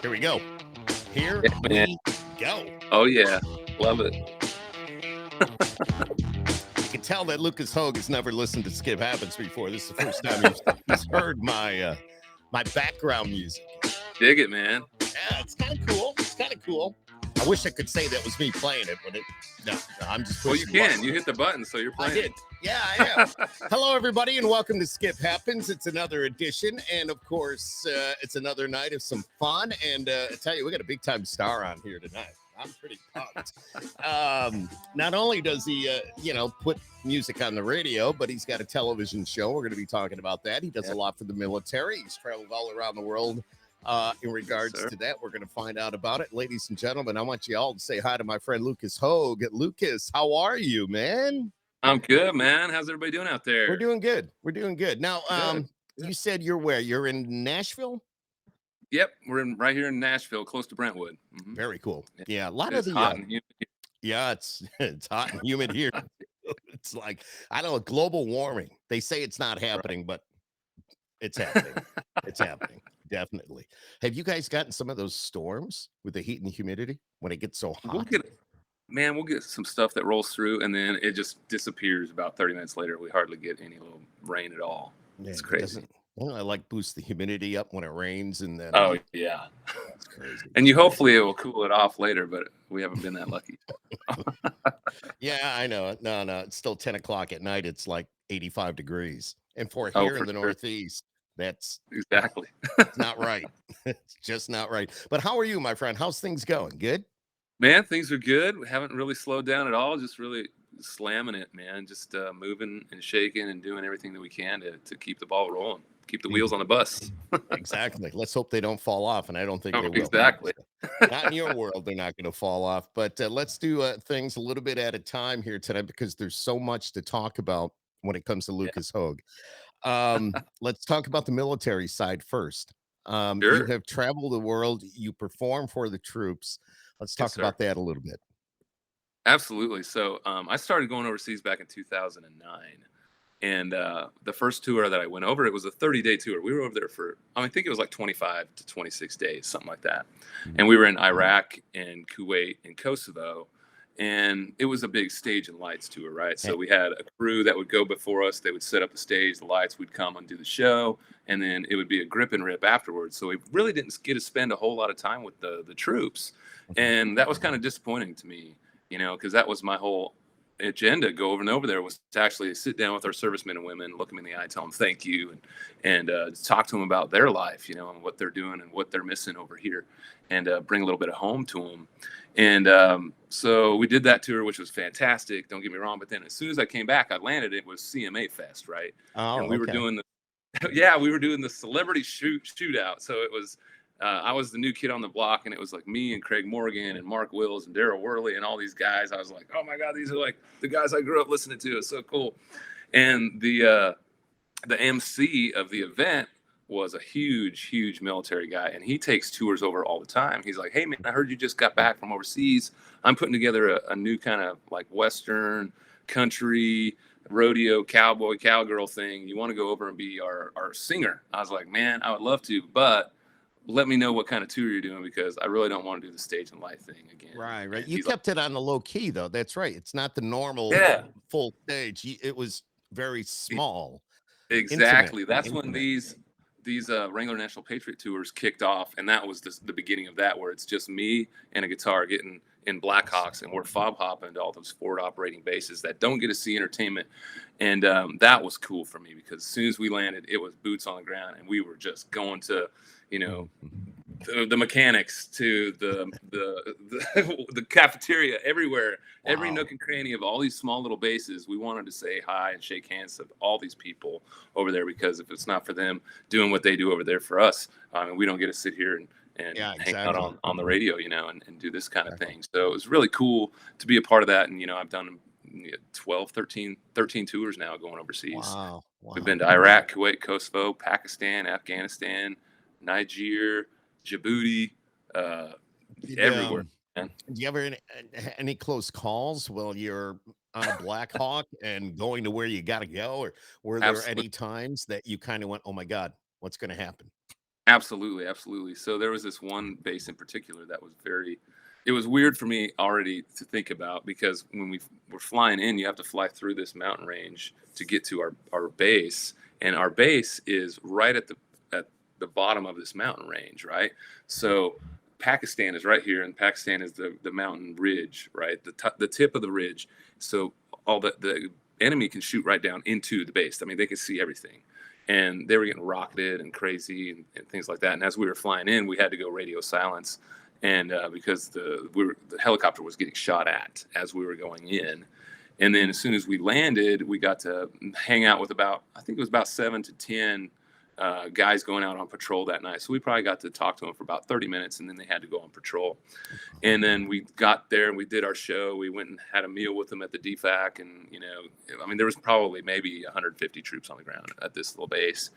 Here we go. Here Yeah, man. we go. Oh yeah, love it. You can tell that Lucas Hoge has never listened to Skip Happens before. This is the first time he's heard my background music. Dig it, man. Yeah, it's kind of cool. It's kind of cool. I wish I could say that was me playing it, but no, I'm just Well, you pushing can. buttons. You hit the button, so you're I playing did. Yeah, I am. Hello, everybody, and welcome to Skip Happens. It's another edition, and of course, it's another night of some fun. And I tell you, we got a big time star on here tonight. I'm pretty pumped. Not only does he, put music on the radio, but he's got a television show. We're going to be talking about that. He does a lot for the military. He's traveled all around the world. In regards to that, we're going to find out about it. Ladies and gentlemen, I want you all to say hi to my friend Lucas Hoge. Lucas, how are you, man? I'm good, man. How's everybody doing out We're there? doing good. We're doing good. Now, Good. you said you're where? You're in Nashville? Yep, we're right here in Nashville, close to Brentwood. Very cool. Yeah, a lot of It's the hot and humid. yeah, it's hot and humid here. It's like, I don't know, global warming. They say it's not happening, but it's happening. It's happening. Definitely. Have you guys gotten some of those storms with the heat and humidity when it gets so We'll hot? we'll get some stuff that rolls through, and then it just disappears about 30 minutes later. We hardly get any little rain at all. Yeah, It's it crazy. doesn't. Well, I like boost the humidity up when it rains, and then Oh yeah, that's crazy. and It's you crazy. hopefully it will cool it off later, but we haven't been that lucky. Yeah, I know. No, it's still 10 o'clock at night. It's like 85 degrees. And for Oh, here in for the sure. Northeast, that's Exactly. it's not right. It's just not right. But how are you, my friend? How's things going? Good? Man, things are good. We haven't really slowed down at all. Just really slamming it, man. Just moving and shaking and doing everything that we can to keep the ball rolling, keep the wheels on the bus. Exactly. Let's hope they don't fall off, and I don't think Oh, they will. exactly. Not in your world, they're not going to fall off. But let's do things a little bit at a time here tonight because there's so much to talk about when it comes to Yeah, Lucas Hogue. Let's talk about the military side first. You sure. have traveled the world, you perform for the troops. Let's Yes, talk sir. about that a little bit. Absolutely. So I started going overseas back in 2009. And the first tour that I went over, it was a 30-day tour. We were over there for, I think it was like 25 to 26 days, something like that. And we were in Iraq and Kuwait and Kosovo. And it was a big stage and lights tour, right? Eh, So we had a crew that would go before us. They would set up the stage, the lights, would come and do the show. And then it would be a grip and rip afterwards. So we really didn't get to spend a whole lot of time with the troops. Okay. And that was kind of disappointing to me, because that was my whole agenda go over and over there was to actually sit down with our servicemen and women, look them in the eye, tell them thank you, and talk to them about their life, and what they're doing and what they're missing over here, and bring a little bit of home to them. And so we did that tour, which was fantastic. Don't get me wrong, but then as soon as I came back, I landed. It was CMA Fest, right? And Oh, we were okay. doing yeah, we were doing the celebrity shootout. So it was, I was the new kid on the block, and it was like me and Craig Morgan and Mark Wills and Daryl Worley and all these guys. I was like, oh my god, these are like the guys I grew up listening to. It's so cool. And the MC of the event was a huge military guy, and he takes tours over all the time. He's like, hey man, I heard you just got back from overseas. I'm putting together a new kind of like Western country rodeo cowboy cowgirl thing. You want to go over and be our singer? I was like, man, I would love to, but let me know what kind of tour you're doing, because I really don't want to do the stage and light thing again. Right. And You he's like, kept it on the low key, though. That's right. It's not the normal yeah, full stage. It was very small, intimate, exactly. That's when intimate. these Wrangler National Patriot tours kicked off, and that was the beginning of that, where it's just me and a guitar getting in Blackhawks, and we're fob hopping to all those forward operating bases that don't get to see entertainment, and that was cool for me, because as soon as we landed, it was boots on the ground, and we were just going to, you know, Mhm. the mechanics to the cafeteria, everywhere, every Wow. nook and cranny of all these small little bases. We wanted to say hi and shake hands to all these people over there, because if it's not for them doing what they do over there for us, we don't get to sit here and Yeah, hang out exactly. on the radio, and do this kind of Exactly. thing. So it was really cool to be a part of that. And I've done 12, 13 tours now going overseas. Wow. We've Wow. been to Iraq, Kuwait, Kosovo, Pakistan, Afghanistan, Niger, Djibouti, uh, Did everywhere, man. do you ever any close calls while you're on a Black Hawk and going to where you got to go, or were there Absolutely. any times that you kind of went, "Oh my God, what's going to happen?" Absolutely, absolutely. So there was this one base in particular that was it was weird for me already to think about, because when we were flying in, you have to fly through this mountain range to get to our base, and our base is right at the bottom of this mountain range, right? So Pakistan is right here, and Pakistan is the mountain ridge, right? The tip of the ridge. So all the enemy can shoot right down into the base. I mean, they can see everything. And they were getting rocketed and crazy and things like that. And as we were flying in, we had to go radio silence, and because the helicopter was getting shot at as we were going in. And then as soon as we landed, we got to hang out with I think it was about 7 to 10 guys going out on patrol that night. So we probably got to talk to them for about 30 minutes, and then they had to go on patrol. And then we got there and we did our show. We went and had a meal with them at the DFAC. And, I mean, there was probably maybe 150 troops on the ground at this little base.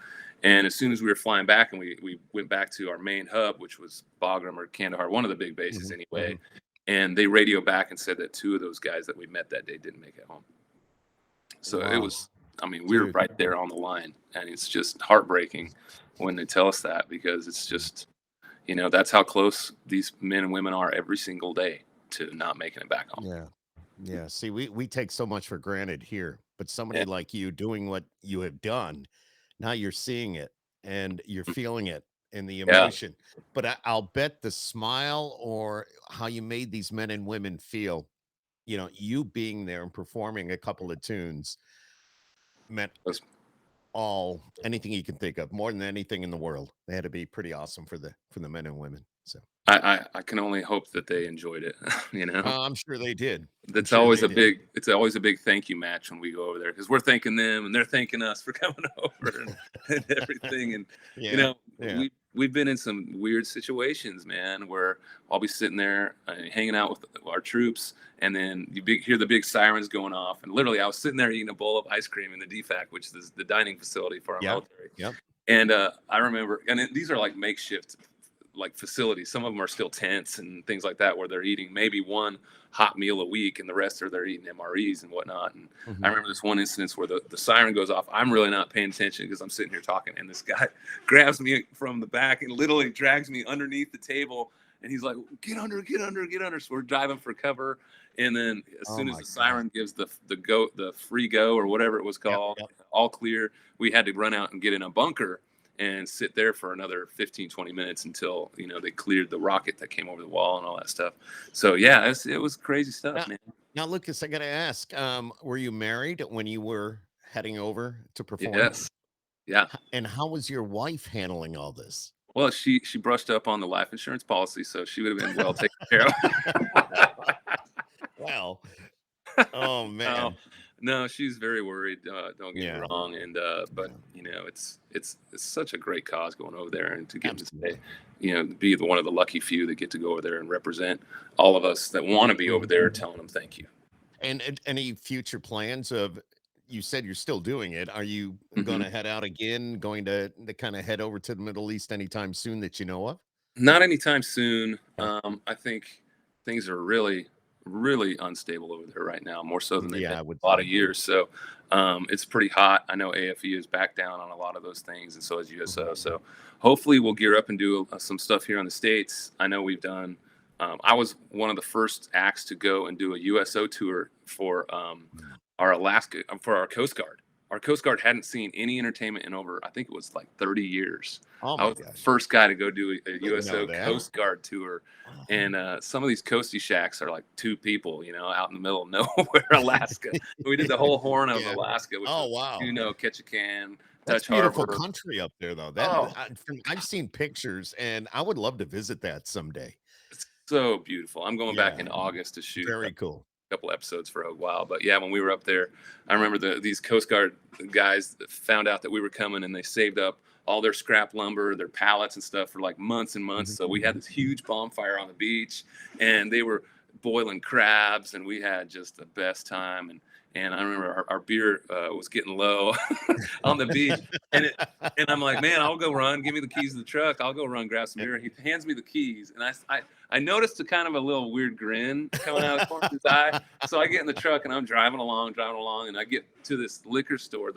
And as soon as we were flying back, and we went back to our main hub, which was Bagram or Kandahar, one of the big bases anyway. And they radioed back and said that 2 of those guys that we met that day didn't make it home. So It was, I mean, we were right there on the line, and it's just heartbreaking when they tell us that, because it's just, that's how close these men and women are every single day to not making it back home. Yeah. Yeah. See, we take so much for granted here, but somebody like you doing what you have done, now you're seeing it and you're feeling it and the emotion. But I'll bet the smile or how you made these men and women feel, you being there and performing a couple of tunes meant anything you can think of, more than anything in the world. They had to be pretty awesome for the men and women. So I can only hope that they enjoyed it. I'm sure they did. It's always a big thank you match when we go over there, because we're thanking them and they're thanking us for coming over and everything. And we've been in some weird situations, man, where I'll be sitting there hanging out with our troops, and then you hear the big sirens going off, and literally I was sitting there eating a bowl of ice cream in the DFAC, which is the dining facility for our military. Yep. And I remember, and these are like makeshift facilities. Some of them are still tents and things like that, where they're eating maybe one hot meal a week, and the rest they're eating MREs and whatnot. And I remember this one instance where the siren goes off. I'm really not paying attention because I'm sitting here talking, and this guy grabs me from the back and literally drags me underneath the table, and he's like, get under. So we're diving for cover, and then as soon as the siren gives the free go, or whatever it was called, all clear, we had to run out and get in a bunker and sit there for another 15-20 minutes until they cleared the rocket that came over the wall and all that stuff. So it was crazy stuff, man. Now, Lucas, I gotta ask, were you married when you were heading over to perform? Yes. Yeah. And how was your wife handling all this? Well, she brushed up on the life insurance policy, so she would have been well taken care of. Wow. Oh man. No, she's very worried. Don't get me wrong, and but it's such a great cause going over there, and to get to say, be one of the lucky few that get to go over there and represent all of us that want to be over there, telling them thank you. And any future plans of? You said you're still doing it. Are you going to head out again? Going to kind of head over to the Middle East anytime soon that you know of? Not anytime soon. I think things are really unstable over there right now, more so than they've been a lot of years. So it's pretty hot. I know AFE is back down on a lot of those things, and so is USO. So hopefully we'll gear up and do some stuff here in the States. I know we've done. I was one of the first acts to go and do a USO tour for our Alaska, for our Coast Guard. Our Coast Guard hadn't seen any entertainment in over, I think it was like 30 years. I was the first guy to go do a USO Coast Guard tour. And some of these coastie shacks are like 2 people, out in the middle of nowhere, Alaska. We did the whole horn of Alaska. Which was, Ketchikan, That's Dutch beautiful Harbor. Country up there, though. I've seen pictures, and I would love to visit that someday. It's so beautiful. I'm going back in August to shoot. Very cool. Couple episodes for Hoge Wild, but when we were up there, I remember these Coast Guard guys found out that we were coming, and they saved up all their scrap lumber, their pallets and stuff for like months and months. So we had this huge bonfire on the beach, and they were boiling crabs, and we had just the best time. And I remember our beer was getting low on the beach, and I'm like, man, I'll go run. Give me the keys to the truck. I'll go run, grab some beer. He hands me the keys, and I noticed a kind of a little weird grin coming out of the corner of his eye. So I get in the truck, and I'm driving along, and I get to this liquor store,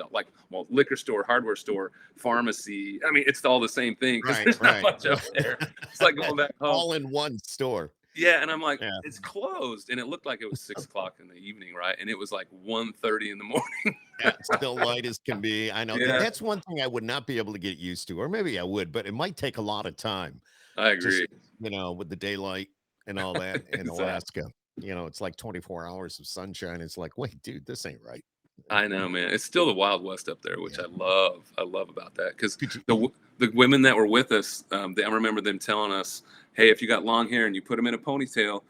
liquor store, hardware store, pharmacy. I mean, it's all the same thing because there's not much up there. It's like going back home. All in one store. Yeah, and I'm like, it's closed, and it looked like it was 6 o'clock in the evening, right? And it was like 1:30 in the morning. Yeah, still light as can be. I know that's one thing I would not be able to get used to, or maybe I would, but it might take a lot of time. I agree. Just, with the daylight and all that in Alaska, it's like 24 hours of sunshine. It's like, wait, dude, this ain't right. I know, man. It's still the Wild West up there, which I love. I love about that because the women that were with us, I remember them telling us, hey, if you got long hair and you put them in a ponytail,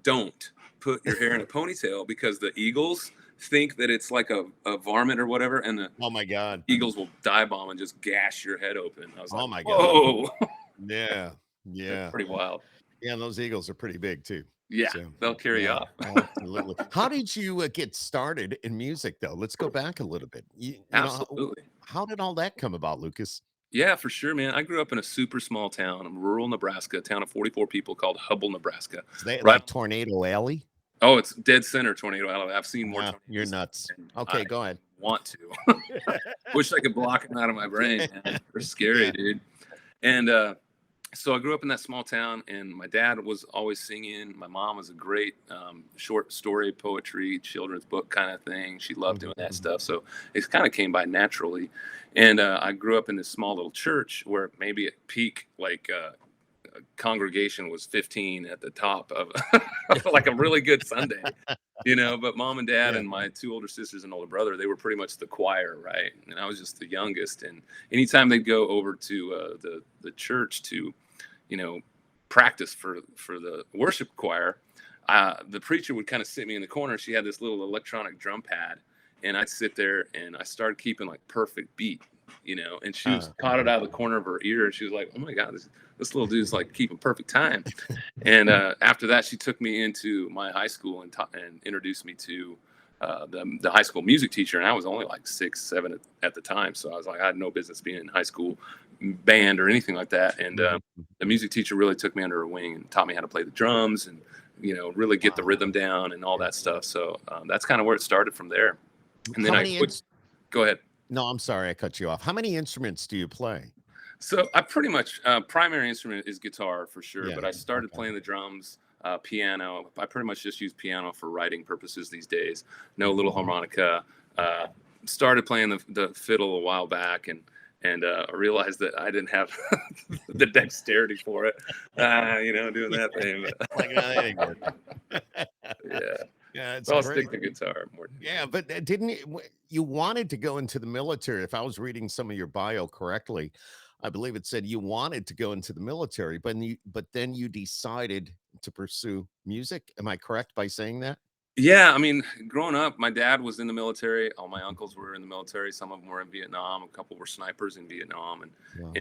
don't put your hair in a ponytail because the eagles think that it's like a varmint or whatever, and the oh my god, eagles will dive bomb and just gash your head open. I was like, my whoa. God. Yeah. That's pretty wild. Yeah, and those eagles are pretty big too. Yeah, they'll carry you off. Absolutely. How did you get started in music, though? Let's go back a little bit. Absolutely. How did all that come about, Lucas? Yeah, for sure, man. I grew up in a super small town, rural Nebraska, a town of 44 people called Hubble, Nebraska. Is that like Tornado Alley? Oh, it's dead center Tornado Alley. I've seen more. You're nuts. Okay, go ahead. Want to. Wish I could block them out of my brain, man. They're scary, dude. And so I grew up in that small town, and my dad was always singing. My mom was a great short story, poetry, children's book kind of thing. She loved doing that stuff. So it kind of came by naturally. And I grew up in this small little church where maybe at peak, like congregation was 15 at the top of like a really good Sunday, but mom and dad and my 2 older sisters and older brother, they were pretty much the choir, right? And I was just the youngest. And anytime they'd go over to the church to, practice for the worship choir, the preacher would kind of sit me in the corner. She had this little electronic drum pad, and I'd sit there and I started keeping like perfect beat, and she was caught it out of the corner of her ear, and she was like, oh my God, this little dude's like keeping perfect time. And after that, she took me into my high school and introduced me to the high school music teacher. And I was only like 6, 7 at the time. So I was like, I had no business being in high school band or anything like that. And the music teacher really took me under her wing and taught me how to play the drums and, really get the rhythm down and all that stuff. So that's kind of where it started from there. And then go ahead. No, I'm sorry. I cut you off. How many instruments do you play? So I pretty much primary instrument is guitar for sure, but I started playing the drums, piano. I pretty much just use piano for writing purposes these days. No little harmonica. Started playing the fiddle a while back, and I realized that I didn't have the dexterity for it. Doing that thing. Yeah, so I'll stick to guitar more. Yeah, but didn't you wanted to go into the military? If I was reading some of your bio correctly, I believe it said you wanted to go into the military, but then you decided to pursue music. Am I correct by saying that? Yeah, I mean, growing up, my dad was in the military. All my uncles were in the military. Some of them were in Vietnam. A couple were snipers in Vietnam,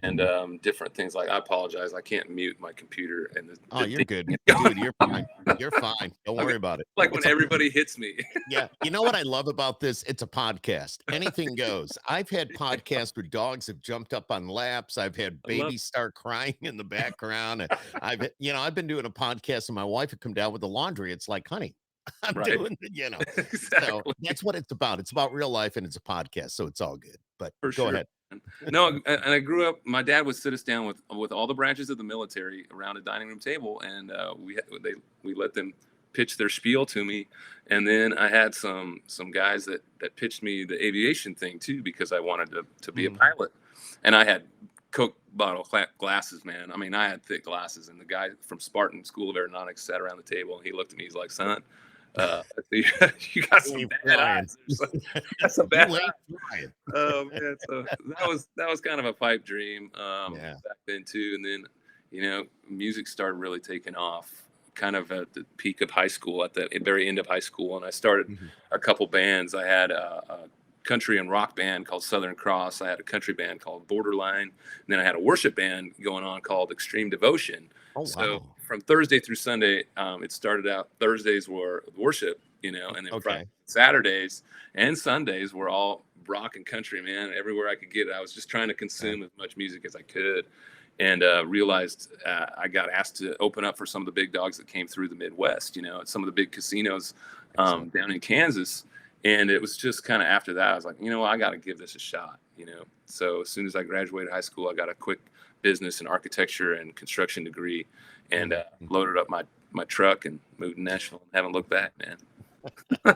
and different things. Like, I apologize, I can't mute my computer. And you're good, dude. You're fine. You're fine. Don't worry about it. Like when everybody hits me. Yeah, you know what I love about this? It's a podcast. Anything goes. I've had podcasts where dogs have jumped up on laps. I've had babies start crying in the background. I've been doing a podcast, and my wife would come down with the laundry. It's like, honey, I'm doing, Exactly. So that's what it's about. It's about real life, and it's a podcast, so it's all good. But go ahead. No, and I grew up. My dad would sit us down with all the branches of the military around a dining room table, and we let them pitch their spiel to me, and then I had some guys that pitched me the aviation thing too, because I wanted to be a pilot, and I had Coke bottle glasses, man. I mean, I had thick glasses, and the guy from Spartan School of Aeronautics sat around the table, and he looked at me. He's like, "Son, you got some bad eyes. That's a bad eye." Oh man, so that was kind of a pipe dream back then too. And then music started really taking off kind of at the peak of high school, at the very end of high school, and I started a couple bands. I had a country and rock band called Southern Cross. I had a country band called Borderline. And then I had a worship band going on called Extreme Devotion. Oh, So wow. from Thursday through Sunday, it started out, Thursdays were worship, and then Okay. Saturdays and Sundays were all rock and country, man. Everywhere I could get it, I was just trying to consume as much music as I could. And realized I got asked to open up for some of the big dogs that came through the Midwest, at some of the big casinos down in Kansas. And it was just kind of after that, I was like, I got to give this a shot, So as soon as I graduated high school, I got a quick business and architecture and construction degree, and loaded up my truck and moved to Nashville and haven't looked back, man.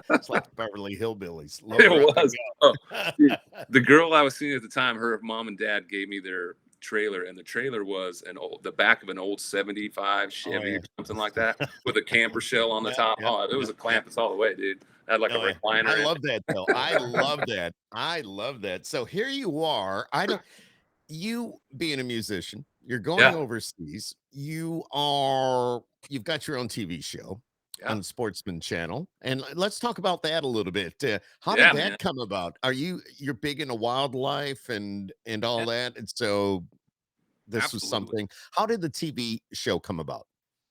It's like Beverly Hillbillies. It was. Oh, dude, the girl I was seeing at the time, her mom and dad gave me their trailer, and the trailer was the back of an old 75 Chevy or something like that with a camper shell on the top. Oh, it was a Clampus all the way, dude. I had like a recliner. I love that though. I love that. I love that. So here you are. You being a musician, you're going overseas. You've got your own TV show on the Sportsman channel, and let's talk about that a little bit. How did that come about? You're big into wildlife and all that, and so this was something. How did the TV show come about?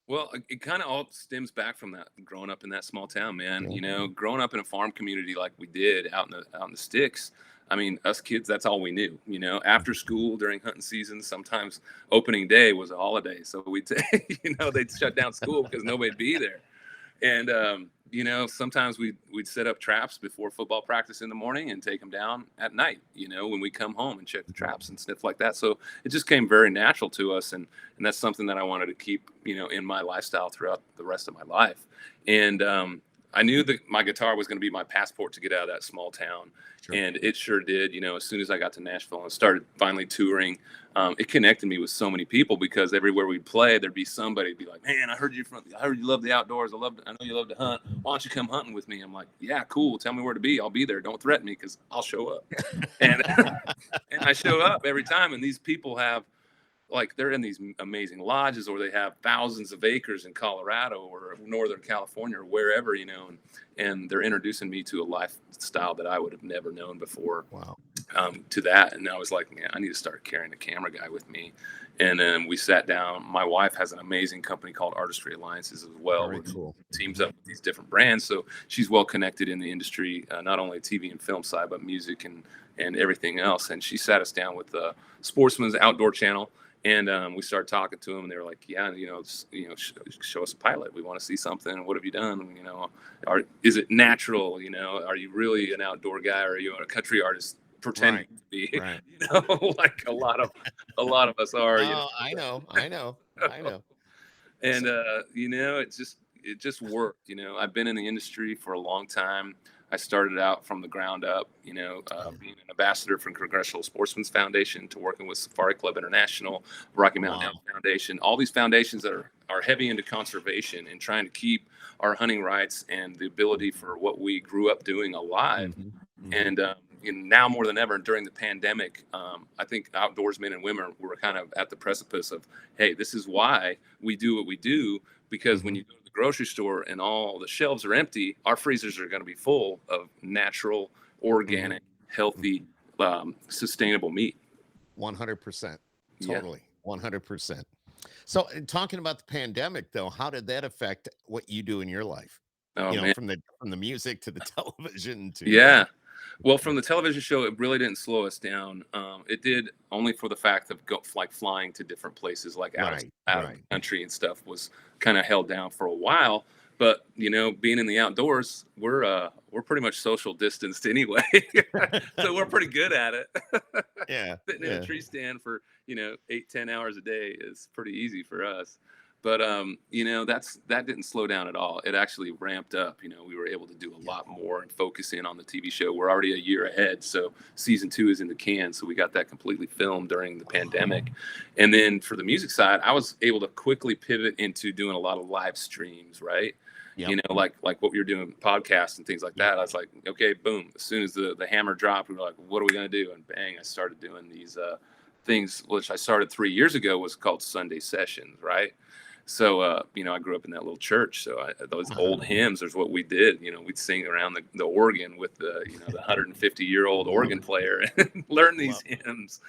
Well, it kind of all stems back from that, growing up in that small town, man. Growing up in a farm community like we did out in the sticks. I mean, us kids, that's all we knew. After school during hunting season, sometimes opening day was a holiday, so we'd they'd shut down school because nobody'd be there. And sometimes we'd set up traps before football practice in the morning and take them down at night, when we come home and check the traps and stuff like that. So it just came very natural to us. And that's something that I wanted to keep, in my lifestyle throughout the rest of my life. And I knew that my guitar was going to be my passport to get out of that small town. Sure. And it sure did. As soon as I got to Nashville and started finally touring, it connected me with so many people, because everywhere we'd play, there'd be somebody be like, man, I heard you love the outdoors. I know you love to hunt. Why don't you come hunting with me? I'm like, yeah, cool. Tell me where to be. I'll be there. Don't threaten me, because I'll show up. And I show up every time. And these people have, like, they're in these amazing lodges, or they have thousands of acres in Colorado or Northern California or wherever, and they're introducing me to a lifestyle that I would have never known before. Wow. To that. And I was like, man, I need to start carrying a camera guy with me. And then we sat down. My wife has an amazing company called Artistry Alliances as well. Very cool. Teams up with these different brands. So she's well connected in the industry, not only TV and film side, but music and everything else. And she sat us down with the Sportsman's Outdoor channel. And we started talking to them, and they were like, yeah, show us a pilot. We want to see something. What have you done? Is it natural? Are you really an outdoor guy, or are you a country artist pretending to be? Right. Like a lot of us are. I know. And it just worked. I've been in the industry for a long time. I started out from the ground up, being an ambassador from Congressional Sportsman's Foundation to working with Safari Club International, Rocky Mountain Elk Foundation, all these foundations that are heavy into conservation and trying to keep our hunting rights and the ability for what we grew up doing alive. And now more than ever during the pandemic, I think outdoorsmen and women were kind of at the precipice of, hey, this is why we do what we do, because when you go to the grocery store and all the shelves are empty, our freezers are going to be full of natural, organic, healthy, sustainable meat. 100%. Totally. 100%. So talking about the pandemic, though, how did that affect what you do in your life? Man. From the music to the television to Well, from the television show, it really didn't slow us down. It did only for the fact of flying to different places, like out of the country and stuff, was kind of held down for a while. But being in the outdoors, we're pretty much social distanced anyway, so we're pretty good at it. Sitting in a tree stand for 8-10 hours a day is pretty easy for us. But that didn't slow down at all. It actually ramped up. We were able to do a lot more and focus in on the TV show. We're already a year ahead, so season 2 is in the can. So we got that completely filmed during the pandemic. And then for the music side, I was able to quickly pivot into doing a lot of live streams, right? Like what we were doing, podcasts and things like that. I was like, okay, boom. As soon as the hammer dropped, we were like, what are we going to do? And bang, I started doing these things, which I started 3 years ago, was called Sunday Sessions, right? So, I grew up in that little church. So those old hymns is what we did. We'd sing around the organ with the 150-year-old organ player and learn these hymns.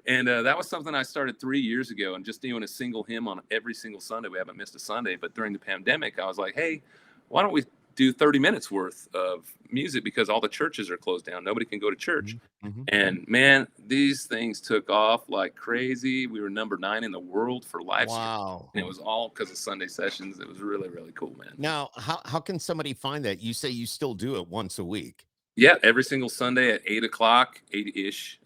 And that was something I started 3 years ago, and just doing a single hymn on every single Sunday. We haven't missed a Sunday. But during the pandemic, I was like, hey, why don't we do 30 minutes worth of music, because all the churches are closed down. Nobody can go to church. Mm-hmm. And man, these things took off like crazy. We were number 9 in the world for live stream. Wow. And it was all because of Sunday sessions. It was really, really cool, man. Now, how can somebody find that? You say you still do it once a week. Yeah, every single Sunday at 8 o'clock, 8-ish.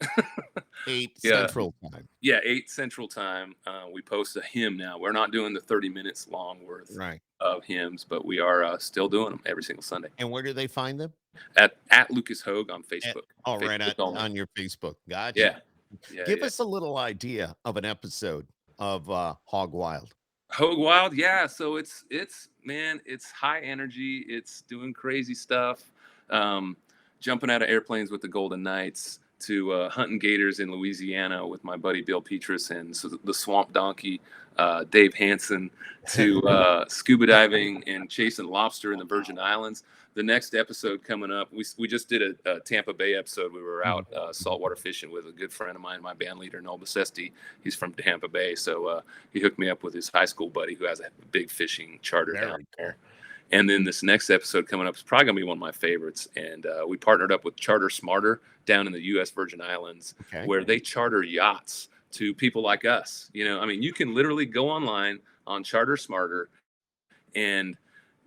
8 Central Time. Yeah, 8 Central Time. We post a hymn now. We're not doing the 30 minutes long worth of hymns, but we are still doing them every single Sunday. And where do they find them? At Lucas Hoge on Facebook. On your Facebook. Gotcha. Yeah. Give us a little idea of an episode of Hoge Wild. Hoge Wild, yeah. So it's high energy. It's doing crazy stuff. Jumping out of airplanes with the Golden Knights, to hunting gators in Louisiana with my buddy Bill Petrus, and so the Swamp Donkey, Dave Hansen, to scuba diving and chasing lobster in the Virgin Islands. The next episode coming up, we just did a Tampa Bay episode. We were out saltwater fishing with a good friend of mine, my band leader, Noel Bessesti. He's from Tampa Bay, so he hooked me up with his high school buddy who has a big fishing charter down there. And then this next episode coming up is probably going to be one of my favorites. And we partnered up with Charter Smarter down in the U.S. Virgin Islands, where they charter yachts to people like us. You can literally go online on Charter Smarter, and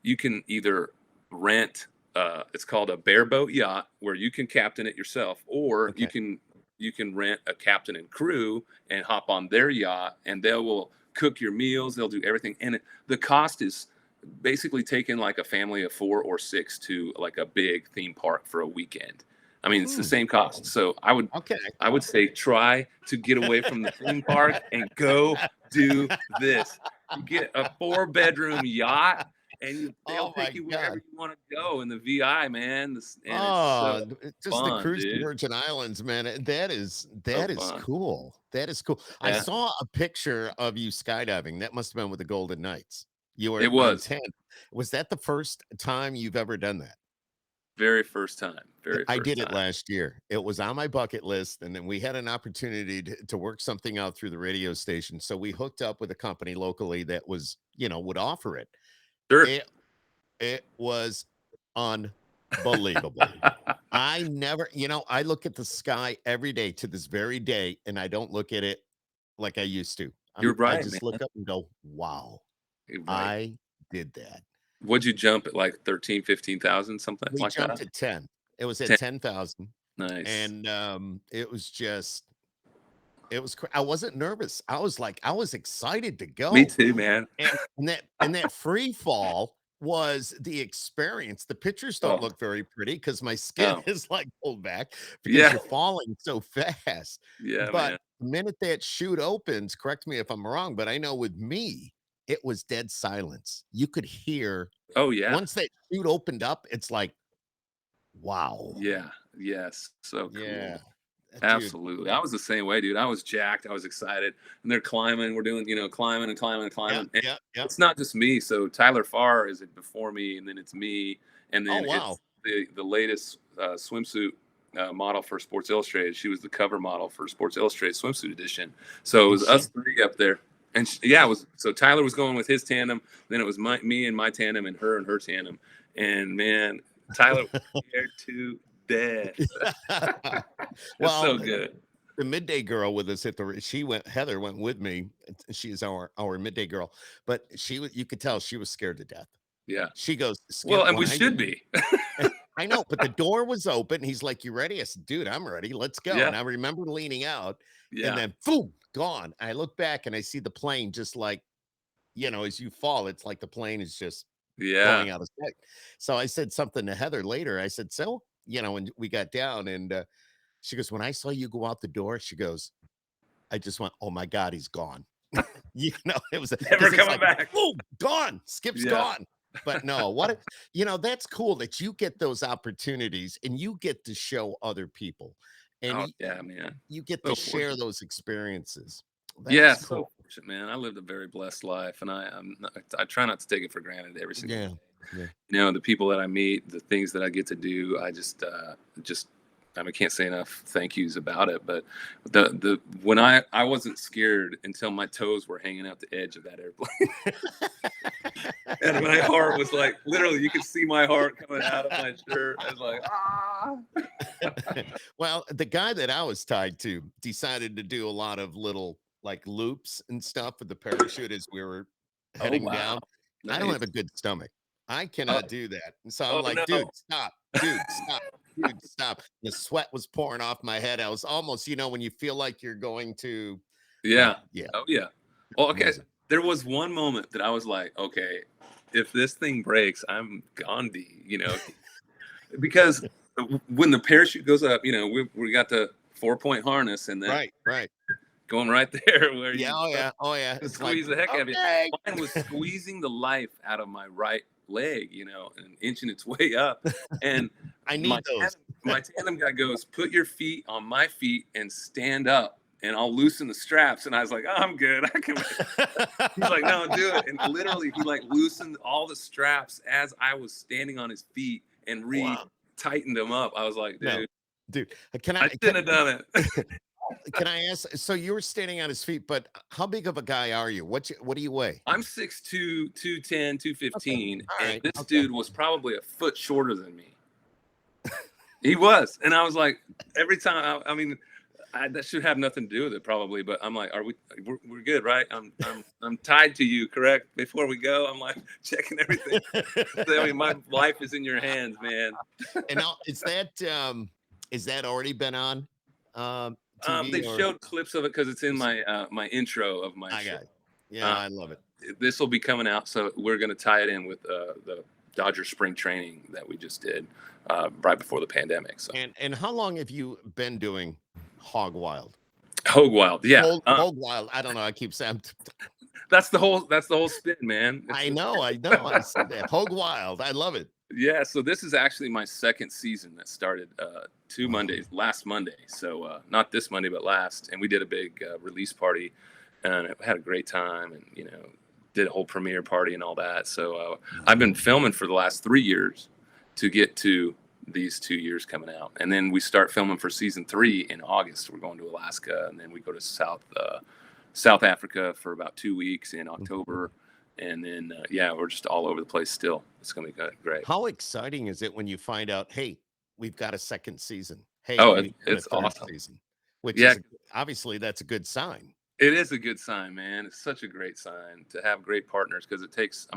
you can either rent, it's called a bareboat yacht, where you can captain it yourself, or you can rent a captain and crew and hop on their yacht, and they will cook your meals. They'll do everything. And the cost is basically taking like a family of 4 or 6 to like a big theme park for a weekend. It's the same cost. So I would say try to get away from the theme park and go do this. You get a 4-bedroom yacht, and they'll take you wherever you want to go in the VI, man. It's so just fun, the cruise to dude. Virgin Islands, man. That is cool. That is cool. Yeah. I saw a picture of you skydiving. That must have been with the Golden Knights. It was. 10. Was that the first time you've ever done that? Very first time. I did it last year. It was on my bucket list, and then we had an opportunity to work something out through the radio station. So we hooked up with a company locally that was, would offer it. Sure. It was unbelievable. I never, I look at the sky every day to this very day, and I don't look at it like I used to. You're right. I just look up and go, wow. Right. I did that. Would you jump at like 13, 15,000, something like that? We jumped at 10. It was at 10,000. Nice. And it was I wasn't nervous. I was excited to go. Me too, man. And that free fall was the experience. The pictures don't look very pretty because my skin is like pulled back because you're falling so fast. Yeah, but man. the minute that chute opens, correct me if I'm wrong, but I know with me, it was dead silence. You could hear. Oh, yeah. Once that chute opened up, it's like, wow. Yeah. Yes. So cool. Yeah. Absolutely. I was the same way, dude. I was jacked. I was excited. And they're climbing. We're doing, climbing and climbing and climbing. Yeah. It's not just me. So Tyler Farr is before me, and then it's me. And then it's the latest swimsuit model for Sports Illustrated. She was the cover model for Sports Illustrated swimsuit edition. So it was us 3 up there. And it was. So Tyler was going with his tandem. Then it was me and my tandem, and her tandem. And man, Tyler was scared to death. Well, so good. The midday girl with us Heather went with me. She is our midday girl, but you could tell she was scared to death. Yeah. She goes, well, and we should be. I know, but the door was open. He's like, "You ready?" I said, "Dude, I'm ready. Let's go." Yeah. And I remember leaning out, and then boom, gone. I look back and I see the plane just like, as you fall, it's like the plane is just going out of sight. So I said something to Heather later. I said, "So, when we got down, and she goes, when I saw you go out the door, she goes, I just went, oh my God, he's gone." It was never coming back. Boom, gone. Skip's gone. But no, that's cool that you get those opportunities and you get to show other people. And man. You get to share those experiences. So fortunate, man. I lived a very blessed life, and I try not to take it for granted every single day. Yeah. You know, the people that I meet, the things that I get to do, I just I mean, can't say enough thank yous about it. But when I wasn't scared until my toes were hanging out the edge of that airplane. And my heart was like, literally, you could see my heart coming out of my shirt. I was like, ah. Well, the guy that I was tied to decided to do a lot of little like loops and stuff with the parachute as we were Oh, heading wow. down. I don't Nice. have a good stomach. I Oh, cannot do that. And so I'm like, no. dude, stop, dude, stop, dude, stop. The sweat was pouring off my head. I was almost, when you feel like you're going to, Yeah. yeah, Oh, yeah. Well, okay. amazing. There was one moment that I was like, okay, if this thing breaks, I'm Gandhi, because when the parachute goes up, we got the 4-point harness and then Right. going right there where Yeah, you oh yeah. It's squeeze like, the heck out of you. okay. Mine was squeezing the life out of my right leg, and inching its way up. And I need those. my tandem guy goes, put your feet on my feet and stand up, and I'll loosen the straps. And I was like, oh, I'm good. I can. He's like, no, do it. And literally, he like loosened all the straps as I was standing on his feet and tightened them up. I was like, dude, No, dude, I shouldn't have done it. Can I ask? So you were standing on his feet, but how big of a guy are you? What do you weigh? I'm 6'2", 210, 215, Okay. All and right. this dude was probably a foot shorter than me. He was, and I was like, every time. I mean, that should have nothing to do with it, probably. But I'm like, we're good, right? I'm tied to you, correct? Before we go, I'm like checking everything. I mean, my life is in your hands, man. And now, is that already been on TV? They showed clips of it because it's in my my intro of my show. Got it. Yeah, I love it. This will be coming out, so we're going to tie it in with the Dodger spring training that we just did right before the pandemic. So. And how long have you been doing Hoge Wild? Hoge Wild, yeah. Hoge Wild. I don't know. I keep saying that's the whole spin, man. I know. I said that. Hoge Wild. I love it. Yeah, so this is actually my second season that started 2 Mondays, last Monday. So not this Monday, but last. And we did a big release party, and it had a great time, and did a whole premiere party and all that. So I've been filming for the last 3 years to get to these 2 years coming out, and then we start filming for season 3 in August. We're going to Alaska, and then we go to South Africa for about 2 weeks in October. And then, we're just all over the place still. It's going to be great. How exciting is it when you find out, hey, we've got a second season? Hey, it's awesome. Season, which is obviously that's a good sign. It is a good sign, man. It's such a great sign to have great partners because it takes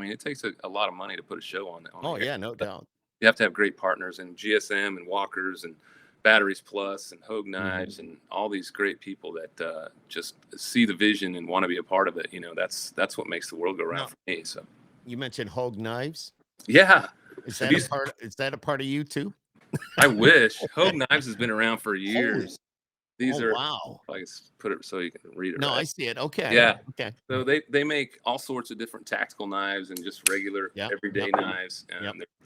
a lot of money to put a show on. Yeah, no doubt. You have to have great partners, and GSM and Walkers and Batteries Plus and Hoge Knives and all these great people that just see the vision and want to be a part of it. That's what makes the world go round for me. So you mentioned Hoge Knives. Yeah. Is that a part of you too? I wish. Hoge Knives has been around for years. These are wow. I can put it so you can read it. No, right? I see it. Okay. Yeah. Okay. So they make all sorts of different tactical knives and just regular everyday knives.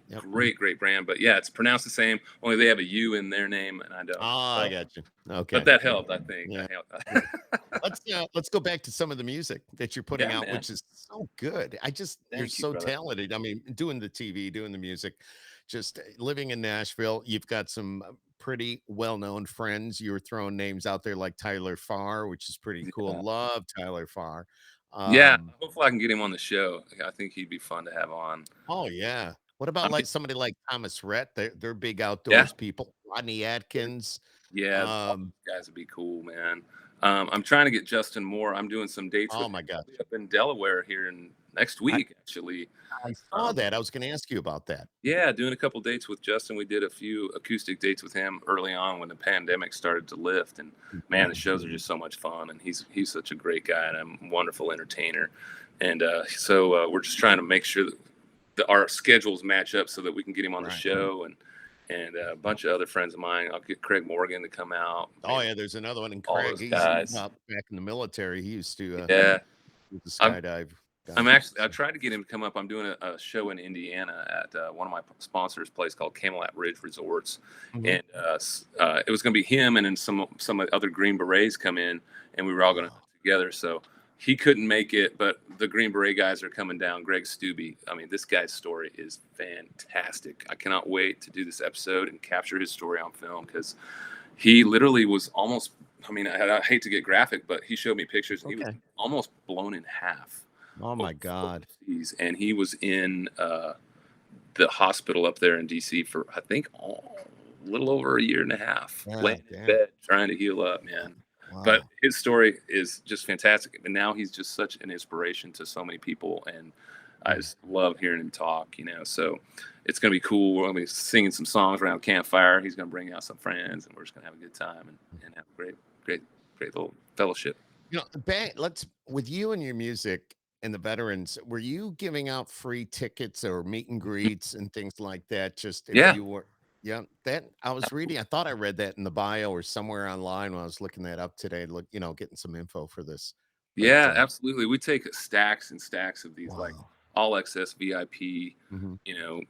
They're great brand. But yeah, it's pronounced the same. Only they have a U in their name, and I don't. I got you. Okay. But that helped, I think. Yeah. Let's go back to some of the music that you're putting out, man. which is so good. You're so talented. I mean, doing the TV, doing the music, just living in Nashville. You've got some pretty well-known friends. You were throwing names out there like Tyler Farr, which is pretty cool. Love Tyler Farr. Hopefully I can get him on the show. I think he'd be fun to have on. Oh yeah. What about somebody like Thomas Rhett? They're big outdoors people. Rodney Atkins. Yeah, guys would be cool, man. I'm trying to get Justin Moore. I'm doing some dates my God. up in Delaware here next week, actually. I saw that. I was going to ask you about that. Yeah, doing a couple dates with Justin. We did a few acoustic dates with him early on when the pandemic started to lift. And man, the shows are just so much fun. And he's such a great guy and a wonderful entertainer. And so we're just trying to make sure that our schedules match up so that we can get him on the show. And a bunch of other friends of mine. I'll get Craig Morgan to come out. Oh yeah, there's another one in Craig. He's back in the military. He used to the skydive. I tried to get him to come up. I'm doing a show in Indiana at one of my sponsors' place called Camelot Ridge Resorts, and it was going to be him and then some other Green Berets come in, and we were all going to together. So he couldn't make it, but the Green Beret guys are coming down. Greg Stubbe. I mean, this guy's story is fantastic. I cannot wait to do this episode and capture his story on film because he literally was almost. I mean, I hate to get graphic, but he showed me pictures and he was Okay. almost blown in half. Oh my God. Overseas. And he was in the hospital up there in DC for I think a little over a year and a half, Yeah, laying in damn. bed trying to heal up, man. But Wow. his story is just fantastic. And now he's just such an inspiration to so many people. And I Mm. just love hearing him talk, So it's going to be cool. We're going to be singing some songs around campfire. He's going to bring out some friends and we're just going to have a good time and have a great little fellowship. Let's with you and your music and the veterans, were you giving out free tickets or meet and greets and things like that? Just if Yeah. you were, yeah, that I was reading, I thought I read that in the bio or somewhere online when I was looking that up today, getting some info for this. But Yeah, absolutely. We take stacks and stacks of these like wow. all access VIP, Hmm. you know,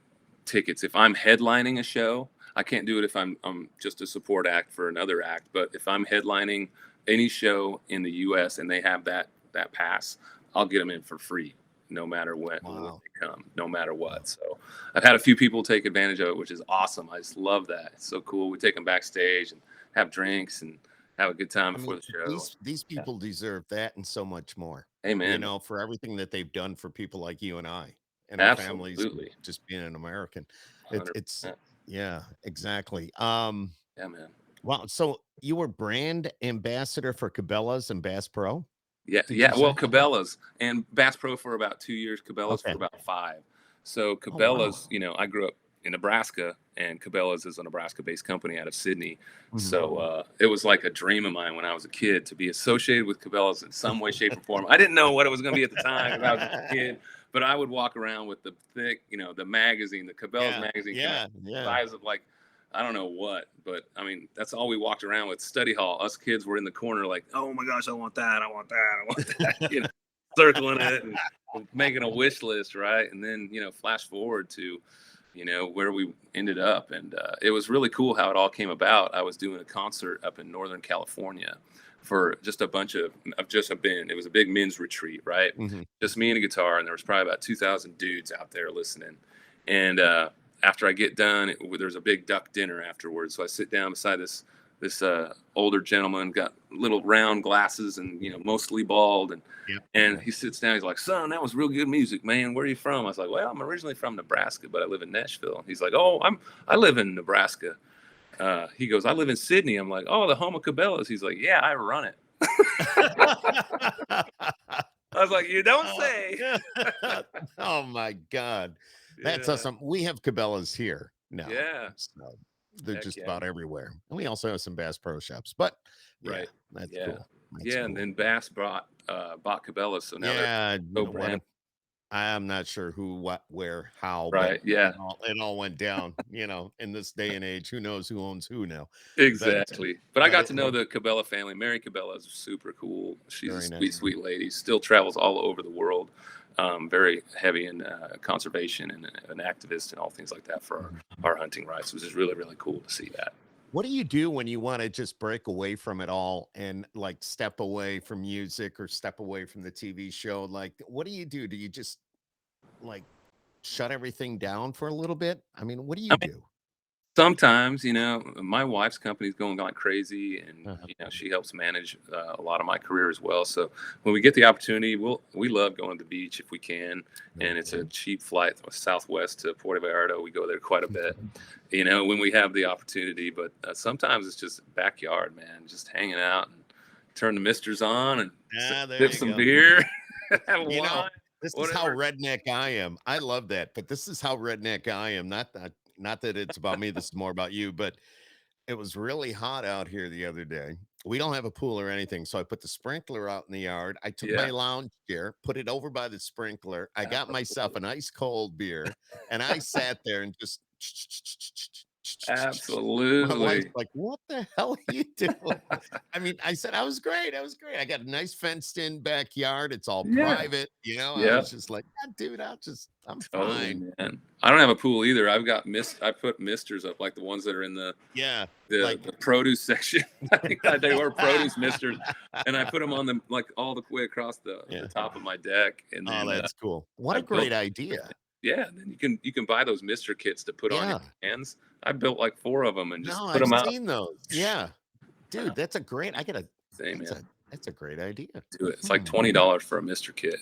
tickets. If I'm headlining a show, I can't do it if I'm just a support act for another act. But if I'm headlining any show in the US and they have that pass, I'll get them in for free, no matter when Wow. they come, no matter Wow. what. So I've had a few people take advantage of it, which is awesome. I just love that. It's so cool. We take them backstage and have drinks and have a good time I before mean, the show. these Yeah. people deserve that and so much more, Amen. for everything that they've done for people like you and I and our families, and Absolutely. just being an American. It's 100%. yeah, exactly. Yeah, man. Wow. So you were brand ambassador for Cabela's and Bass Pro, Yeah, did you yeah. Well, say? Cabela's and Bass Pro for about 2 years, Cabela's for Okay. about 5. So Oh, wow. Cabela's, I grew up in Nebraska, and Cabela's is a Nebraska-based company out of Sydney. Mhm. So it was like a dream of mine when I was a kid to be associated with Cabela's in some way, shape, or form. I didn't know what it was going to be at the time because I was just a kid, but I would walk around with the thick, the magazine, the Cabela's Yeah. magazine came out Yeah. Yeah. size of like I don't know what, but I mean, that's all we walked around with. Study hall. Us kids were in the corner, like, oh my gosh, I want that, I want that, I want that, circling it and making a wish list, right? And then, flash forward to, where we ended up, and it was really cool how it all came about. I was doing a concert up in Northern California for just a bunch of just a band. It was a big men's retreat, right? Mhm. Just me and a guitar, and there was probably about 2,000 dudes out there listening. And after I get done, there's a big duck dinner afterwards. So I sit down beside this older gentleman, got little round glasses, and mostly bald, and Yep. and he sits down. He's like, "Son, that was real good music, man. Where are you from?" I was like, "Well, I'm originally from Nebraska, but I live in Nashville." He's like, "Oh, I live in Nebraska." He goes, "I live in Sydney." I'm like, "Oh, the home of Cabela's." He's like, "Yeah, I run it." I was like, "You don't Oh, say." yeah. Oh my God. That's Yeah, awesome. We have Cabela's here now. yeah, So they're heck just yeah. about everywhere. And we also have some Bass Pro Shops, but yeah, Right. that's Yeah. cool. That's Yeah, and cool. then Bass bought Cabela's, so now they're Yeah, what co-brand. I'm not sure who, what, where, how, but Right. Yeah. it all went down, in this day and age. Who knows who owns who now? But Exactly. But I but got to know the Cabela family. Mary Cabela is super cool. She's a very sweet, nice. sweet lady. Still travels all over the world. Very heavy in conservation and an activist and all things like that for Mhm. our hunting rights, which is really, really cool to see that. What do you do when you want to just break away from it all and like step away from music or step away from the TV show? Like, what do you do? Do you just like shut everything down for a little bit? I mean, what do I you mean, do? sometimes, my wife's company's going like crazy, and Uh-huh. she helps manage a lot of my career as well. So when we get the opportunity, we love going to the beach if we can, and it's a Okay. cheap flight Southwest to Puerto Vallarta. We go there quite a bit, when we have the opportunity. But sometimes it's just backyard, man, just hanging out and turn the misters on and There sip you some go. beer, have You know, wine, this is how whatever. redneck I am. I love that, but this is how redneck I am. Not that it's about me. This is more about you. But it was really hot out here the other day. We don't have a pool or anything, so I put the sprinkler out in the yard. I took my Yeah, lounge chair, put it over by the sprinkler. I got myself absolutely. an ice cold beer, and I sat there and just My wife's Absolutely. like, "What the hell are you doing?" I mean, I said, "I was great. I was great. I got a nice fenced in backyard. It's all Yeah. private." I Yeah. was just like, "Yeah, dude, I'm Totally, fine." man. I don't have a pool either. I've got I put misters up, like the ones that are in the Yeah, the, like the produce section. I think they were produce misters, and I put them on them like all the way across the yeah. top of my deck, and Oh, then that's cool. What I a built. great idea. Yeah, then you can buy those mister kits to put on your Yeah. hands. I built like 4 of them and No, just put I've them out. seen those. Yeah. Dude, that's a great I gotta Say, that's man, a that's a great idea. do it. It's like Hmm. $20 for a mister kit.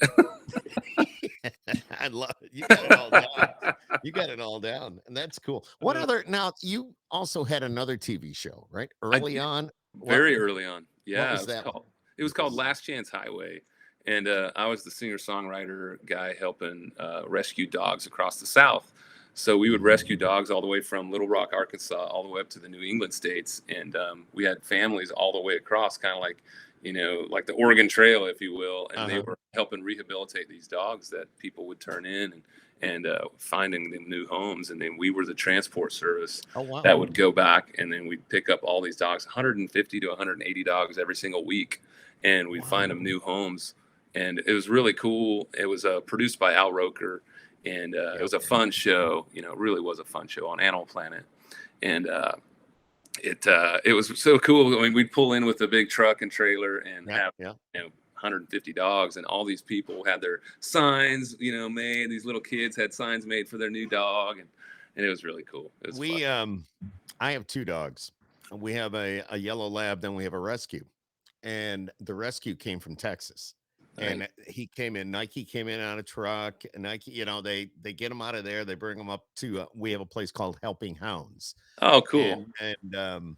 I love it. You got it all down. You got it all down, and that's cool. What Uh, other now you also had another TV show, right? I Early did on. very early on. What Yeah, was that one? it was called Because Last Chance Highway, and I was the singer-songwriter guy helping rescue dogs across the South. So we would rescue dogs all the way from Little Rock, Arkansas, all the way up to the New England states, and we had families all the way across, kind of like like the Oregon Trail, if you will, and they uh-huh. were helping rehabilitate these dogs that people would turn in and finding them new homes, and then we were the transport service Oh, wow. that would go back, and then we'd pick up all these dogs, 150 to 180 dogs every single week, and we'd Wow. find them new homes. And it was really cool. It was produced by Al Roker, and it Yep. was a fun show. It really was a fun show on Animal Planet, and it was so cool. I mean, we'd pull in with a big truck and trailer and Yeah, have yeah. 150 dogs, and all these people had their signs, made. These little kids had signs made for their new dog, and it was really cool. It was fun. I have 2 dogs. We have a yellow lab, then we have a rescue. And the rescue came from Texas. Nice. And he came in, Nike came in on a truck, and Nike, they get him out of there, they bring him up to we have a place called Helping Hounds. Oh, cool. And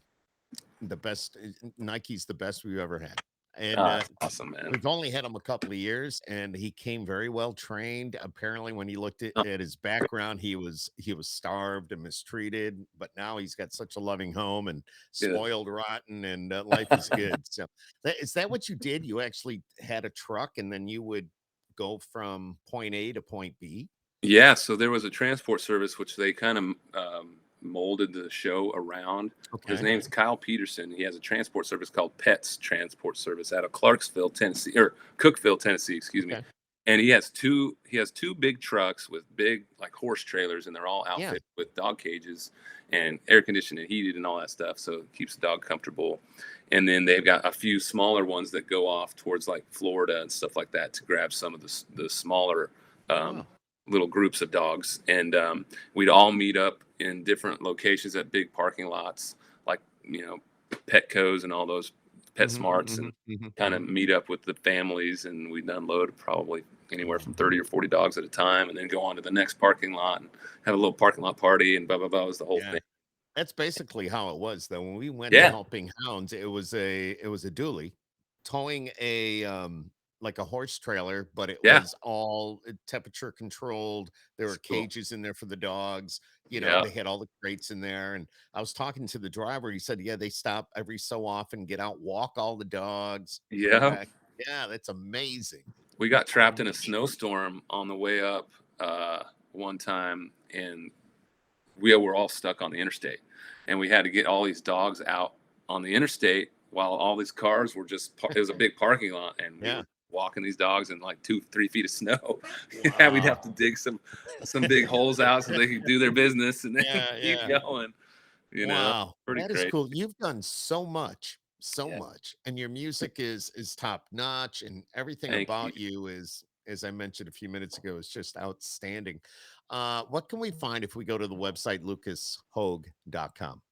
the best Nike's the best we've ever had. And Ah, that's awesome, man. we've only had him a couple of years, and he came very well trained. Apparently, when he looked Oh, at his background, he was starved and mistreated, but now he's got such a loving home and good. spoiled rotten, and life is good. So, is that what you did? You actually had a truck, and then you would go from point A to point B? Yeah, so there was a transport service which they kind of molded the show around. His Okay. name's Kyle Peterson. He has a transport service called Pets Transport Service out of Clarksville, Tennessee, or Cookeville, Tennessee, excuse me. Okay. And he has two big trucks with big like horse trailers, and they're all Yeah. outfitted with dog cages and air conditioned and heated and all that stuff, so it keeps the dog comfortable. And then they've got a few smaller ones that go off towards like Florida and stuff like that to grab some of the smaller um, Wow. little groups of dogs. And we'd all meet up in different locations at big parking lots, like Petco's and all those Pet Hmm. Smarts, Hmm. and Hmm. kind Hmm. of meet up with the families, and we'd unload probably anywhere from 30 or 40 dogs at a time, and then go on to the next parking lot and have a little parking lot party, and blah blah blah was the whole Yeah. thing. That's basically how it was though. When we went to Yeah, Helping Hounds, it was a dually towing like a horse trailer, but it yeah, was all temperature controlled. There were it's cool. cages in there for the dogs. Yeah, They had all the crates in there. And I was talking to the driver. He said, yeah, they stop every so often, get out, walk all the dogs, come yeah. back. Yeah, that's amazing. We got trapped in a snowstorm on the way up uh, one time, and we were all stuck on the interstate, and we had to get all these dogs out on the interstate while all these cars were it was a big parking lot, and we Yeah. were walking these dogs in like 2-3 feet of snow. Yeah, we'd have Wow. to dig some big holes out so they could do their business and then Yeah. keep Yeah. going. Wow, Pretty that is crazy. cool. You've done so Yeah, much, and your music is top notch, and everything thank you. about you is, as I mentioned a few minutes ago, is just outstanding. What can we find if we go to the website lucashoge.com?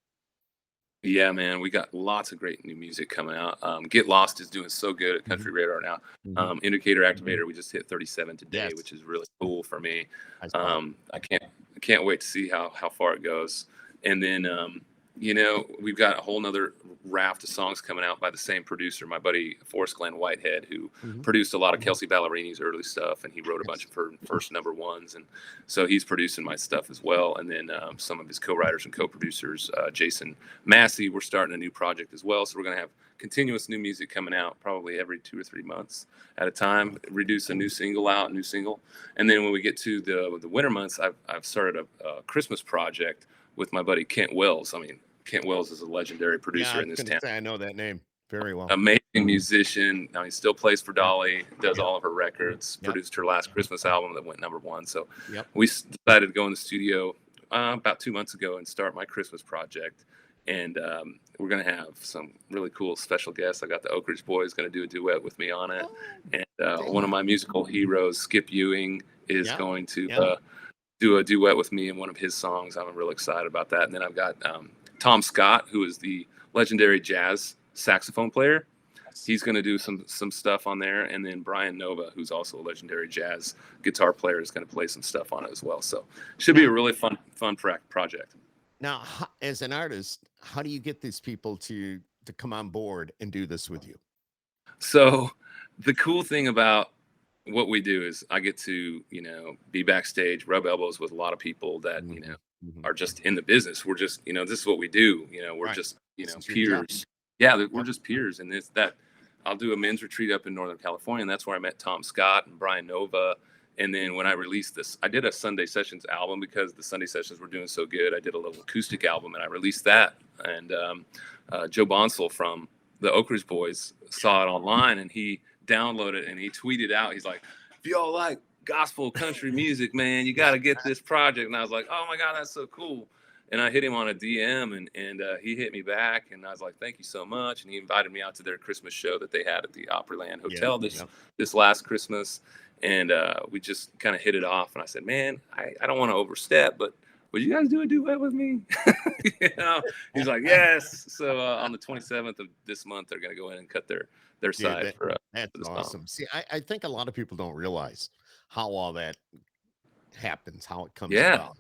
Yeah, man, we got lots of great new music coming out. Get Lost is doing so good at Mhm, Country Radar now. mhm, Indicator mhm. Activator, we just hit 37 today, Yes, which is really cool for me. I saw. I can't wait to see how far it goes. And then we've got a whole nother raft of songs coming out by the same producer, my buddy Forrest Glenn Whitehead, who Mhm, produced a lot of mhm. Kelsey Ballerini's early stuff, and he wrote a bunch Yes. of her first number ones, and so he's producing my stuff as well. And then some of his co-writers and co-producers, Jason Massey, we're starting a new project as well, so we're going to have continuous new music coming out probably every 2 or 3 months at a time. Reduce a new single out, new single, and then when we get to the winter months, I've started a Christmas project with my buddy Kent Wells. I mean, Kent Wells is a legendary producer in this town. I know that name very well. Amazing musician. Now he still plays for Dolly, does Yep. all of her records, Yep. produced her last Christmas album that went #1. So Yep. we decided to go in the studio about 2 months ago and start my Christmas project. And we're going to have some really cool special guests. I got the Oak Ridge Boys going to do a duet with me on it. And one of my musical heroes, Skip Ewing, is going to do a duet with me in one of his songs. I'm real excited about that. And then I've got Tom Scott, who is the legendary jazz saxophone player. He's going to do some stuff on there. And then Brian Nova, who's also a legendary jazz guitar player, is going to play some stuff on it as well. So should be a really fun project. Now, as an artist, how do you get these people to come on board and do this with you? So the cool thing about what we do is I get to, be backstage, rub elbows with a lot of people that, are just in the business. We're just, this is what we do. We're just, peers. Yeah, we're just peers. And I'll do a men's retreat up in Northern California. And that's where I met Tom Scott and Brian Nova. And then when I released this, I did a Sunday Sessions album because the Sunday Sessions were doing so good. I did a little acoustic album and I released that. And Joe Bonsall from the Oak Ridge Boys saw it online and he downloaded it and he tweeted out. He's like, if you all like gospel country music, man, you got to get this project. And I was like, oh my God, that's so cool. And I hit him on a DM and he hit me back. And I was like, thank you so much. And he invited me out to their Christmas show that they had at the Opryland Hotel this last Christmas. And we just kind of hit it off. And I said, man, I don't want to overstep, but would you guys do a duet with me? He's like, yes. So on the 27th of this month, they're going to go in and cut their side for that's awesome. See, I think a lot of people don't realize how all that happens, how it comes about,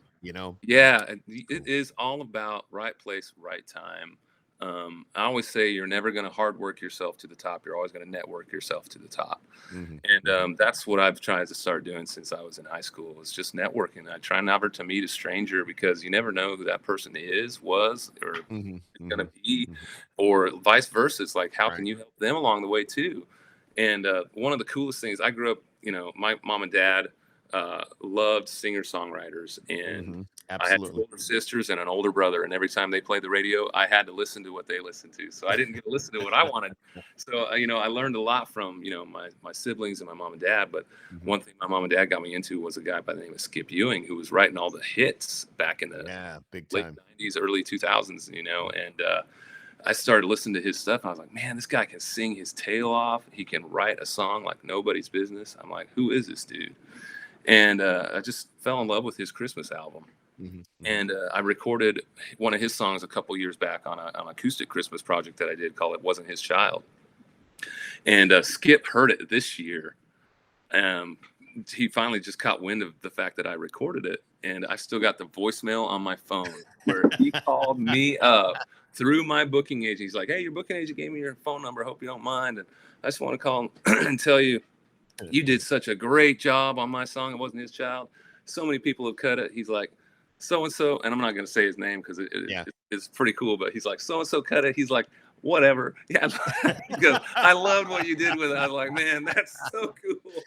Yeah, it is all about right place, right time. I always say you're never going to hard work yourself to the top. You're always going to network yourself to the top. And that's what I've tried to start doing since I was in high school. It's just networking. I try never to meet a stranger because you never know who that person was, or going to be, or vice versa. It's like, how can you help them along the way too? And one of the coolest things, I grew up, my mom and dad loved singer-songwriters, and I had 2 older sisters and an older brother, and every time they played the radio, I had to listen to what they listened to. So I didn't get to listen to what I wanted. So, I learned a lot from, my siblings and my mom and dad. But one thing my mom and dad got me into was a guy by the name of Skip Ewing, who was writing all the hits back in the big late time 90s, early 2000s, and I started listening to his stuff. And I was like, man, this guy can sing his tail off. He can write a song like nobody's business. I'm like, who is this dude? And I just fell in love with his Christmas album. And I recorded one of his songs a couple years back on an acoustic Christmas project that I did called It Wasn't His Child. And Skip heard it this year. He finally just caught wind of the fact that I recorded it. And I still got the voicemail on my phone where he called me up through my booking agent. He's like, hey, your booking agent gave me your phone number. Hope you don't mind. And I just want to call and tell you, you did such a great job on my song. It Wasn't His Child. So many people have cut it. He's like, so-and-so, and I'm not going to say his name because it's pretty cool, but he's like, so-and-so cut it. He's like, whatever. Yeah. He goes, I loved what you did with it. I was like, man, that's so cool.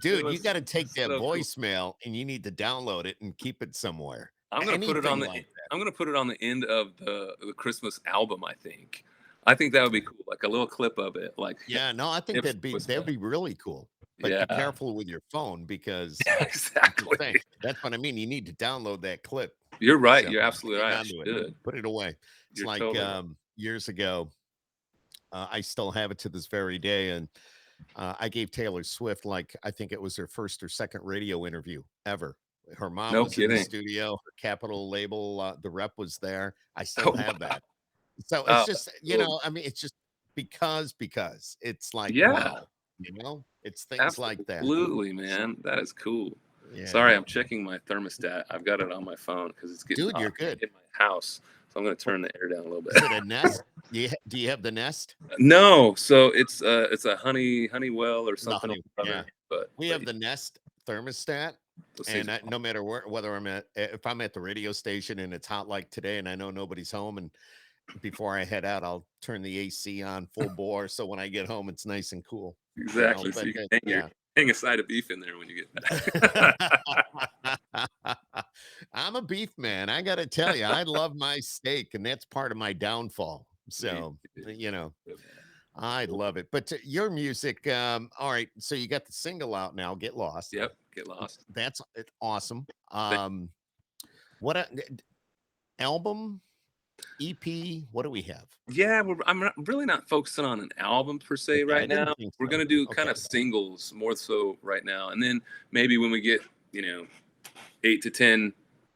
Dude, you got to take that voicemail and you need to download it and keep it somewhere. I'm going to put it on I'm going to put it on the end of the Christmas album, I think. I think that would be cool. Like a little clip of it. Like, I think that'd be really cool. But be careful with your phone because exactly. That's what I mean. You need to download that clip. You're right. So, you're absolutely right. I should. Put it away. It's like totally years ago. I still have it to this very day. And I gave Taylor Swift, I think it was her first or second radio interview ever. Her mom was in the studio, her Capitol label, the rep was there. I still have that. So it's just, it's just because it's like, wow. It's things like that. Absolutely, man. That is cool. Yeah. Sorry, I'm checking my thermostat. I've got it on my phone because it's getting hot you're good. in my house. So I'm going to turn the air down a little bit. Is it a Nest? Do you have the Nest? No. So it's a Honeywell or something. But we have the Nest thermostat. And no matter whether if I'm at the radio station and it's hot like today and I know nobody's home, and before I head out, I'll turn the AC on full bore. So when I get home, it's nice and cool. Exactly. So you can hang a side of beef in there when you get back. I'm a beef man. I got to tell you, I love my steak, and that's part of my downfall. So, you know, I love it. But your music, all right. So you got the single out now, Get Lost. Yep, Get Lost. That's awesome. What album, EP? What do we have? Yeah, really not focusing on an album per se Okay, I right didn't now. think We're so. gonna do Okay. kind of singles more so right now, and then maybe when we get 8 to 10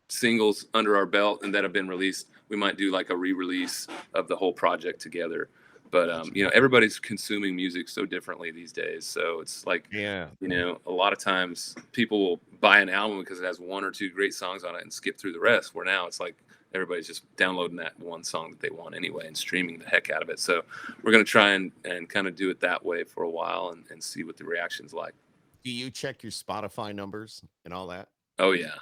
singles under our belt and that have been released, we might do like a re-release of the whole project together. But everybody's consuming music so differently these days, so it's like Yeah. a lot of times people will buy an album because it has one or two great songs on it and skip through the rest, where now it's like everybody's just downloading that one song that they want anyway and streaming the heck out of it. So we're going to try and kind of do it that way for a while and see what the reaction's like. Do you check your Spotify numbers and all that? Oh yeah.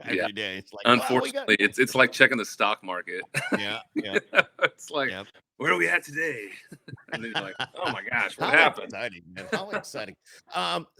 Every day. It's like, unfortunately, it's like checking the stock market. Yeah. It's like, where are we at today? And then you're like, oh my gosh, what happened? Exciting, man. How exciting.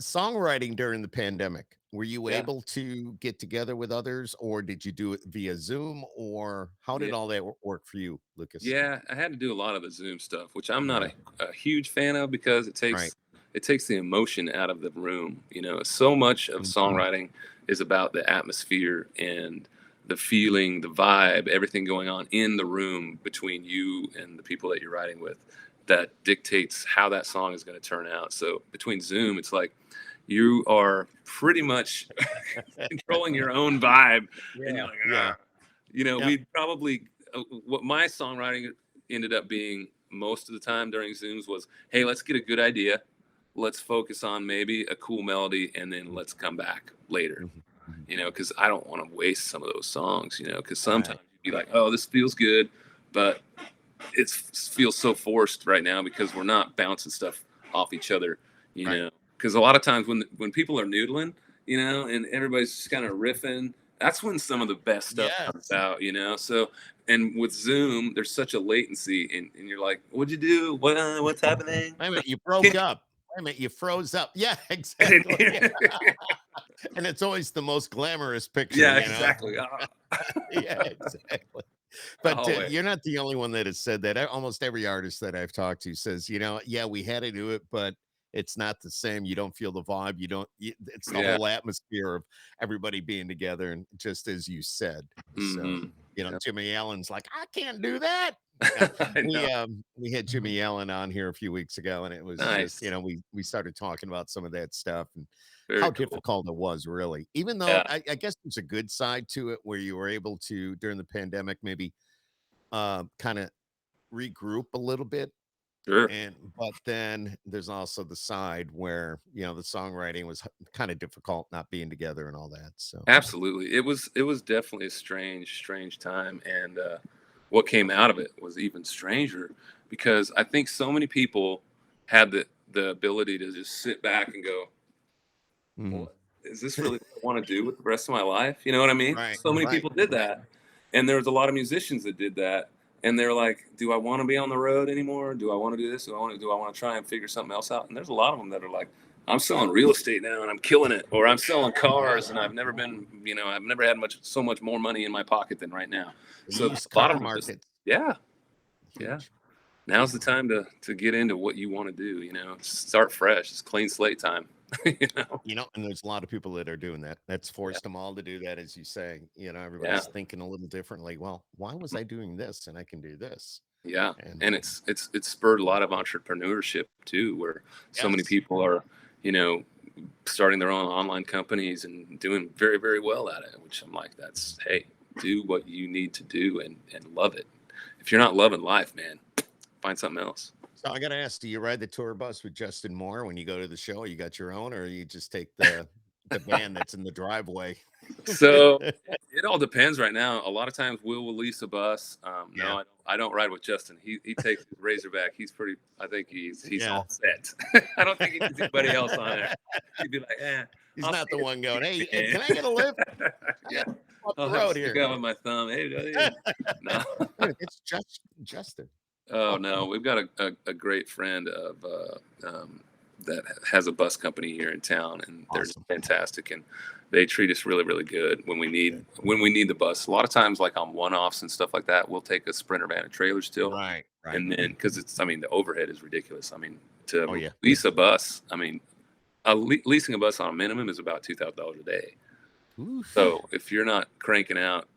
Songwriting during the pandemic. Were you able to get together with others, or did you do it via Zoom, or how did all that work for you, Lucas? Yeah, I had to do a lot of the Zoom stuff, which I'm not a huge fan of because it takes the emotion out of the room. So much of songwriting is about the atmosphere and the feeling, the vibe, everything going on in the room between you and the people that you're writing with that dictates how that song is going to turn out. So between Zoom, it's like you are pretty much controlling your own vibe. And you're like, we probably, what my songwriting ended up being most of the time during Zooms was, hey, let's get a good idea. Let's focus on maybe a cool melody, and then let's come back later. Because I don't want to waste some of those songs, because sometimes you'd be like, oh, this feels good, but it feels so forced right now because we're not bouncing stuff off each other, because a lot of times when people are noodling, and everybody's just kind of riffing, that's when some of the best stuff comes out, So, and with Zoom, there's such a latency, and you're like, what'd you do? What's happening? I mean, you broke up. Wait a minute, you froze up. Yeah, exactly. And it's always the most glamorous picture. Yeah, exactly. Yeah, exactly. But you're not the only one that has said that. Almost every artist that I've talked to says, we had to do it, but it's not the same. You don't feel the vibe. It's the whole atmosphere of everybody being together. And just as you said, so, Jimmy Allen's like, I can't do that. We had Jimmy Allen on here a few weeks ago, and it was just, we started talking about some of that stuff and how difficult it was, really. Even though I guess there's a good side to it where you were able to, during the pandemic, maybe kind of regroup a little bit. Sure. But then there's also the side where the songwriting was kind of difficult, not being together and all that. So absolutely, it was definitely a strange time, and what came out of it was even stranger because I think so many people had the ability to just sit back and go, well, is this really what I want to do with the rest of my life? You know what I mean? So many people did that, and there was a lot of musicians that did that. And they're like, do I want to be on the road anymore? Do I want to do this? Do I want to try and figure something else out? And there's a lot of them that are like, I'm selling real estate now and I'm killing it. Or I'm selling cars and I've never been, I've never had so much more money in my pocket than right now. So a lot of them just, yeah. Now's the time to get into what you want to do, start fresh. It's clean slate time. And there's a lot of people that are doing that. That's forced them all to do that, as you say. Everybody's thinking a little differently. Well, why was I doing this and I can do this? Yeah, and it's spurred a lot of entrepreneurship too, where so many people are, starting their own online companies and doing very, very well at it. Which I'm like, hey, do what you need to do and love it. If you're not loving life, man, find something else. So I got to ask, do you ride the tour bus with Justin Moore when you go to the show? You got your own, or you just take the van that's in the driveway? So it all depends right now. A lot of times we'll lease a bus. No, I don't ride with Justin. He takes his Razorback. He's pretty, I think he's all set. I don't think he needs anybody else on there. He'd be like, he's not the one going, hey, can I get a lift? I'll road here. Go with my thumb. Hey, no. It's just Justin. Oh no, we've got a great friend of that has a bus company here in town, and they're Awesome. fantastic, and they treat us really, really good when we need the bus. A lot of times, like on one-offs and stuff like that, we'll take a Sprinter van and trailer still, Right. Right. and then because I mean, the overhead is ridiculous. I mean, Oh to yeah. lease a bus, I mean, leasing a bus on a minimum is about $2,000 a day. Oof. So if you're not cranking out,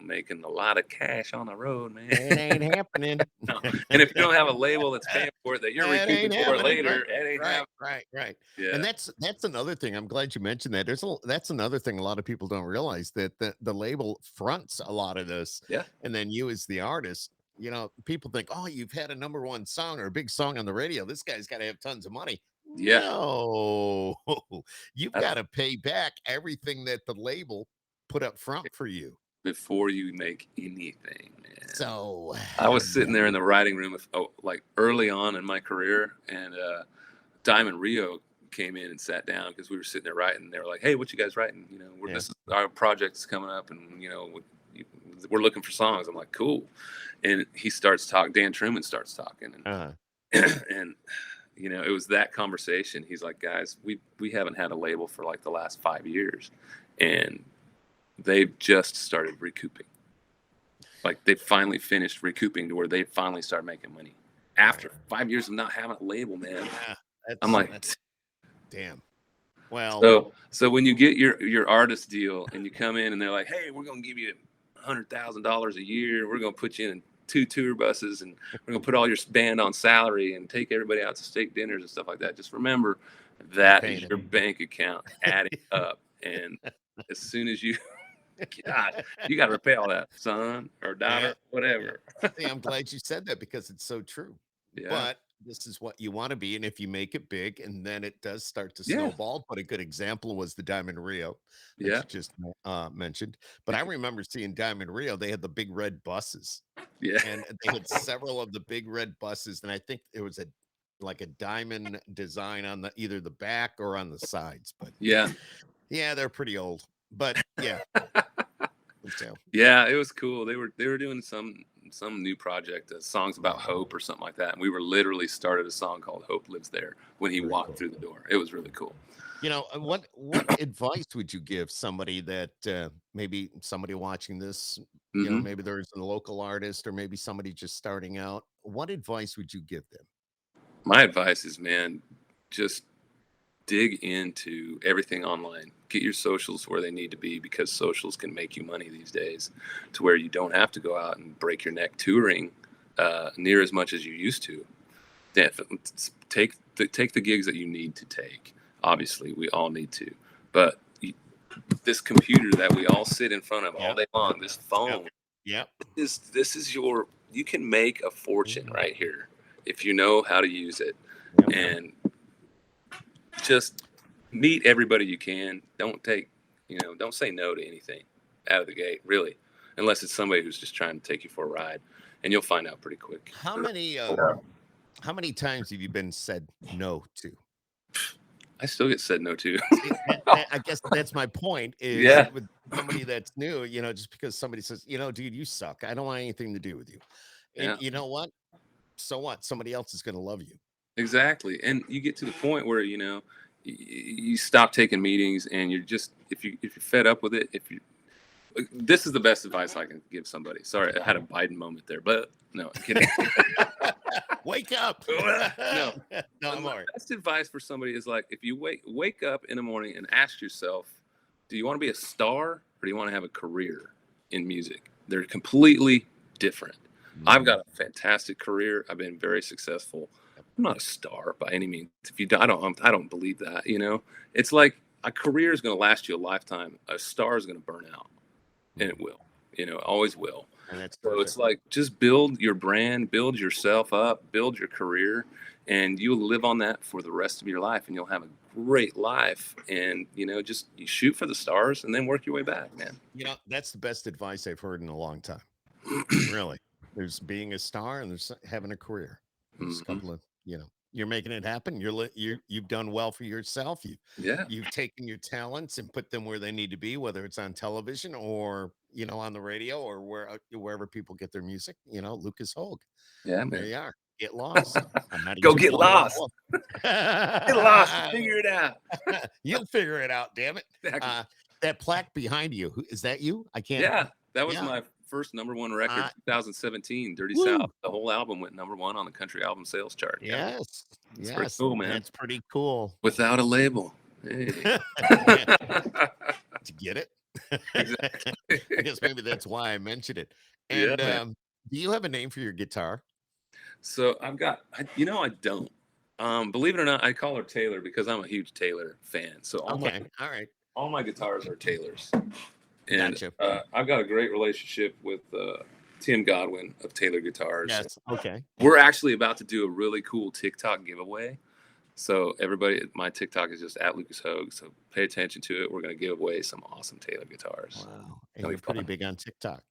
making a lot of cash on the road, man, It ain't happening. no. And if you don't have a label that's paying for it that you're That recouping ain't for happening. later, it ain't Right, happening. right, right. And Yeah, that's another thing. I'm glad you mentioned that. That's another thing a lot of people don't realize, that the label fronts a lot of this, yeah, and then you as the artist, people think, oh, you've had a number one song or a big song on the radio. This guy's got to have tons of money. yeah. No, you've That's got to pay back everything that the label put up front for you. before you make anything, man. So I was sitting there in the writing room, like early on in my career, and Diamond Rio came in and sat down because we were sitting there writing. They were like, "Hey, what you guys writing? yeah, This is our project's coming up, and we're looking for songs." I'm like, "Cool," and he starts talking. Dan Truman starts talking, uh, and and it was that conversation. He's like, "Guys, we haven't had a label for like the last 5 years, and they've just started recouping. Like they finally finished recouping to where they finally start making money after 5 years of not having a label, man." yeah, I'm like, that's damn. Well, so when you get your artist deal and you come in and they're like, "Hey, we're gonna give you $100,000 a year. We're gonna put you in 2 tour buses, and we're gonna put all your band on salary and take everybody out to steak dinners and stuff like that." Just remember that is paying your bank account adding up, and as soon as you, God, you got to repay all that, son or yeah, daughter, yeah. whatever. See, I'm glad you said that because it's so true. Yeah, But this is what you want to be, and if you make it big, and then it does start to yeah, snowball. But a good example was the Diamond Rio that yeah, you just mentioned. But I remember seeing Diamond Rio; they had the big red buses, yeah, and they had several of the big red buses, and I think it was like a diamond design on either the back or on the sides. But yeah. yeah, they're pretty old. But yeah, so Yeah, it was cool. They were doing some new project, songs about hope or something like that. And we were literally started a song called "Hope Lives There" when he very walked cool. through the door. It was really cool. What advice would you give somebody that maybe somebody watching this, Hmm. maybe there's a local artist or maybe somebody just starting out. What advice would you give them? My advice is, man, just dig into everything online. Get your socials where they need to be because socials can make you money these days, to where you don't have to go out and break your neck touring near as much as you used to. Definitely take the gigs that you need to take. Obviously, we all need to, but this computer that we all sit in front of all Yep. day long, this Yep. phone, Yep. this is you can make a fortune Mhm. right here if you know how to use it, Yep. and just meet everybody you can. Don't say no to anything out of the gate, really, unless it's somebody who's just trying to take you for a ride, and you'll find out pretty quick. How many how many times have you been said no to? I still get said no to. See, I guess that's my point is Yeah, with somebody that's new, just because somebody says, dude, you suck. I don't want anything to do with you. And yeah. you know what? So what? Somebody else is going to love you. Exactly. And you get to the point where, you stop taking meetings and you're just, if you're fed up with it, if you this is the best advice I can give somebody. Sorry, I had a Biden moment there, but no, I'm kidding. Wake up. No. No, I'm The all right. best advice for somebody is like if you wake up in the morning and ask yourself, do you want to be a star or do you want to have a career in music? They're completely different. I've Mhm. got a fantastic career. I've been very successful. Yep. I'm not a star by any means. If you, I don't believe that. It's like a career is going to last you a lifetime. A star is going to burn out, and it Mhm. will. Always will. And that's So it's perfect. like just build your brand, build yourself up, build your career, and you'll live on that for the rest of your life, and you'll have a great life. And just you shoot for the stars, and then work your way back, man. That's the best advice I've heard in a long time. Really. There's being a star and there's having a career. There's a Hmm. couple of, you're making it happen. You've done well for yourself. Yeah, You've taken your talents and put them where they need to be, whether it's on television or, on the radio or wherever people get their music, Lucas Hoge. yeah, There man. you are. Get lost. I'm not Go even get going to lost. Get lost and figure it out. You'll figure it out, damn it. Exactly. That plaque behind you, is that you? I can't. Yeah, that was Yeah. my first #1 record, 2017, Dirty Woo. South. The whole album went #1 on the country album sales chart. Yeah, Yes. it's pretty Yes. cool, man. That's pretty cool. Without a label. Hey. Yeah. Did you get it? Exactly. I guess maybe that's why I mentioned it. Yeah, And man. do you have a name for your guitar? So I don't. Believe it or not, I call her Taylor because I'm a huge Taylor fan. So Okay. All right. all my guitars are Taylors. And Gotcha. I've got a great relationship with Tim Godwin of Taylor Guitars. Yes. Okay. We're actually about to do a really cool TikTok giveaway. So everybody, my TikTok is just at Lucas Hoge. So pay attention to it. We're going to give away some awesome Taylor guitars. Wow. And That'll you're be pretty fun. big on TikTok.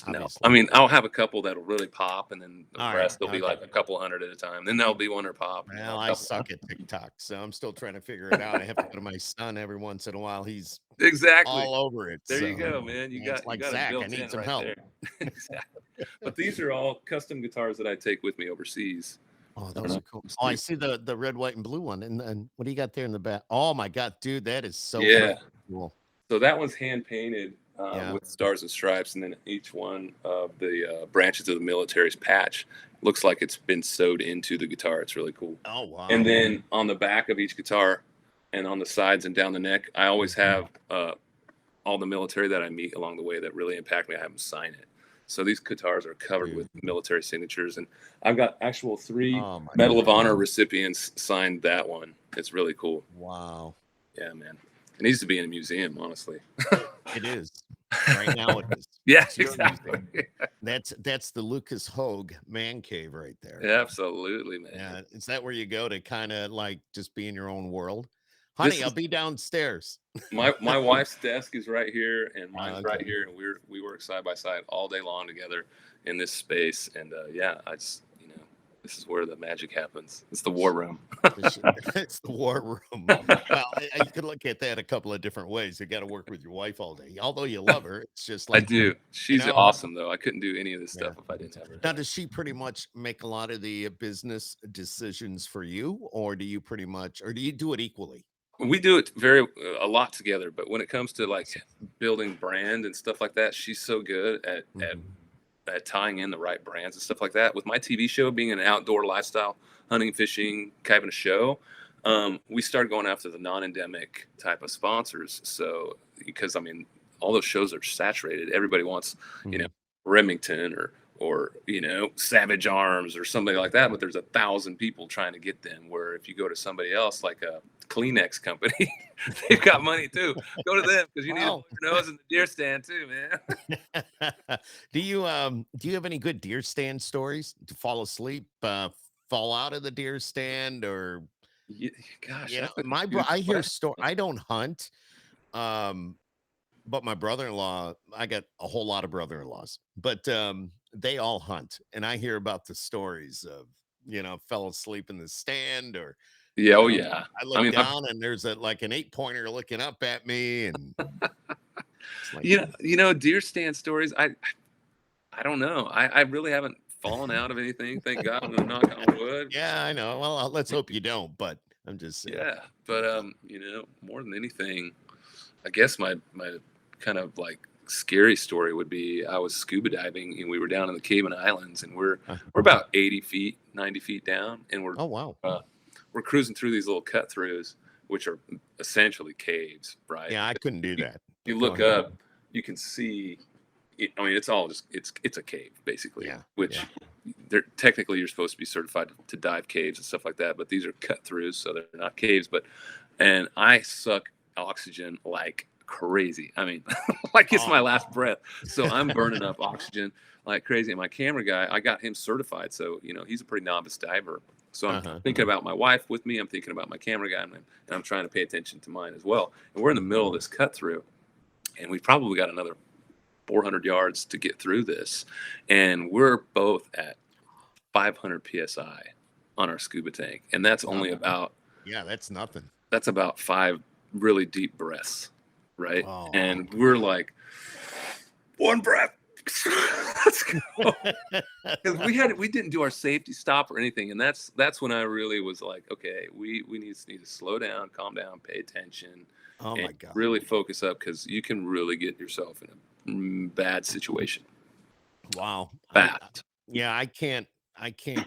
No, Obviously. I mean, I'll have a couple that'll really pop, and then the All rest right, will be okay. like a couple hundred at a time. Then there'll be one or pop. and then Well, a I couple- suck at TikTok, so I'm still trying to figure it out. I have to go to my son every once in a while. He's Exactly. all over it. There you so, go, man. You yeah, got it's like you got Zach, it I built need in some right help. there. Exactly. But these are all custom guitars that I take with me overseas. Oh, those are cool. Oh, I see the red, white, and blue one. And what do you got there in the back? Oh my God, dude, that is so Yeah. freaking cool. So that one's hand painted Yeah. with stars and stripes, and then each one of the branches of the military's patch looks like it's been sewed into the guitar. It's really cool. Oh wow. And then on the back of each guitar and on the sides and down the neck, I always have all the military that I meet along the way that really impact me. I have them sign it. So these guitars are covered Dude. with military signatures, and I've got actual 3 Oh my Medal of God. Honor recipients signed that one. It's really cool. Wow. Yeah, man. It needs to be in a museum, honestly. It is. Right now it is. Yeah, It's your exactly. museum. That's the Lucas Hoge man cave right there. Absolutely, man. Yeah. Is that where you go to kind of like just be in your own world? Honey, I'll be downstairs. My wife's desk is right here, and mine's okay. right here, and we work side by side all day long together in this space. And I just this is where the magic happens. It's the war room. It's the war room. Well, you could look at that a couple of different ways. You got to work with your wife all day. Although you love her, it's just I like do. She's awesome, though. I couldn't do any of this stuff if I didn't have her. Now, does she pretty much make a lot of the business decisions for you, or do you pretty much, or do you do it equally? We do it a lot together, but when it comes to like building brand and stuff like that, she's so good at tying in the right brands and stuff like that. With my TV show being an outdoor lifestyle, hunting, fishing kind of a show, we started going after the non-endemic type of sponsors. So because I mean, all those shows are saturated. Everybody wants, Remington or Savage Arms or somebody like that, but there's 1,000 people trying to get them. Where if you go to somebody else like a Kleenex company, they've got money too. Go to them because you need to blow your nose in the deer stand too, man. Do you have any good deer stand stories? To fall asleep, fall out of the deer stand, or Gosh, I hear story. I don't hunt, but my brother-in-law, I got a whole lot of brother-in-laws, but they all hunt, and I hear about the stories of fell asleep in the stand, or yeah, oh yeah. I look down and there's an 8-pointer looking up at me, and like, deer stand stories. I don't know. I really haven't fallen out of anything. Thank God. I'm gonna knock on wood. Yeah, I know. Well, let's hope you don't. But I'm just saying. Yeah, but more than anything, I guess my kind of like scary story would be I was scuba diving and we were down in the Cayman Islands, and we're about 80 feet, 90 feet down, and we're we're cruising through these little cut throughs, which are essentially caves, right? Yeah, I couldn't do that. You look up, you can see. I mean, it's all just it's a cave basically. Yeah. Which they're technically you're supposed to be certified to dive caves and stuff like that, but these are cut throughs, so they're not caves. And I suck oxygen like crazy. I mean, like it's my last breath. So I'm burning up oxygen like crazy. And my camera guy, I got him certified, so he's a pretty novice diver. So I'm thinking about my wife with me. I'm thinking about my camera guy, and I'm trying to pay attention to mine as well. And we're in the middle of this cut through, and we've probably got another 400 yards to get through this. And we're both at 500 PSI on our scuba tank. And that's only about, that's nothing. That's about 5 really deep breaths. Right. Oh, and we're like, one breath, Let's go. Because we didn't do our safety stop or anything, and that's when I really was like, okay, we need to slow down, calm down, pay attention, Oh and my God. really focus up, because you can really get yourself in a bad situation. Wow. Bad. Yeah, I can't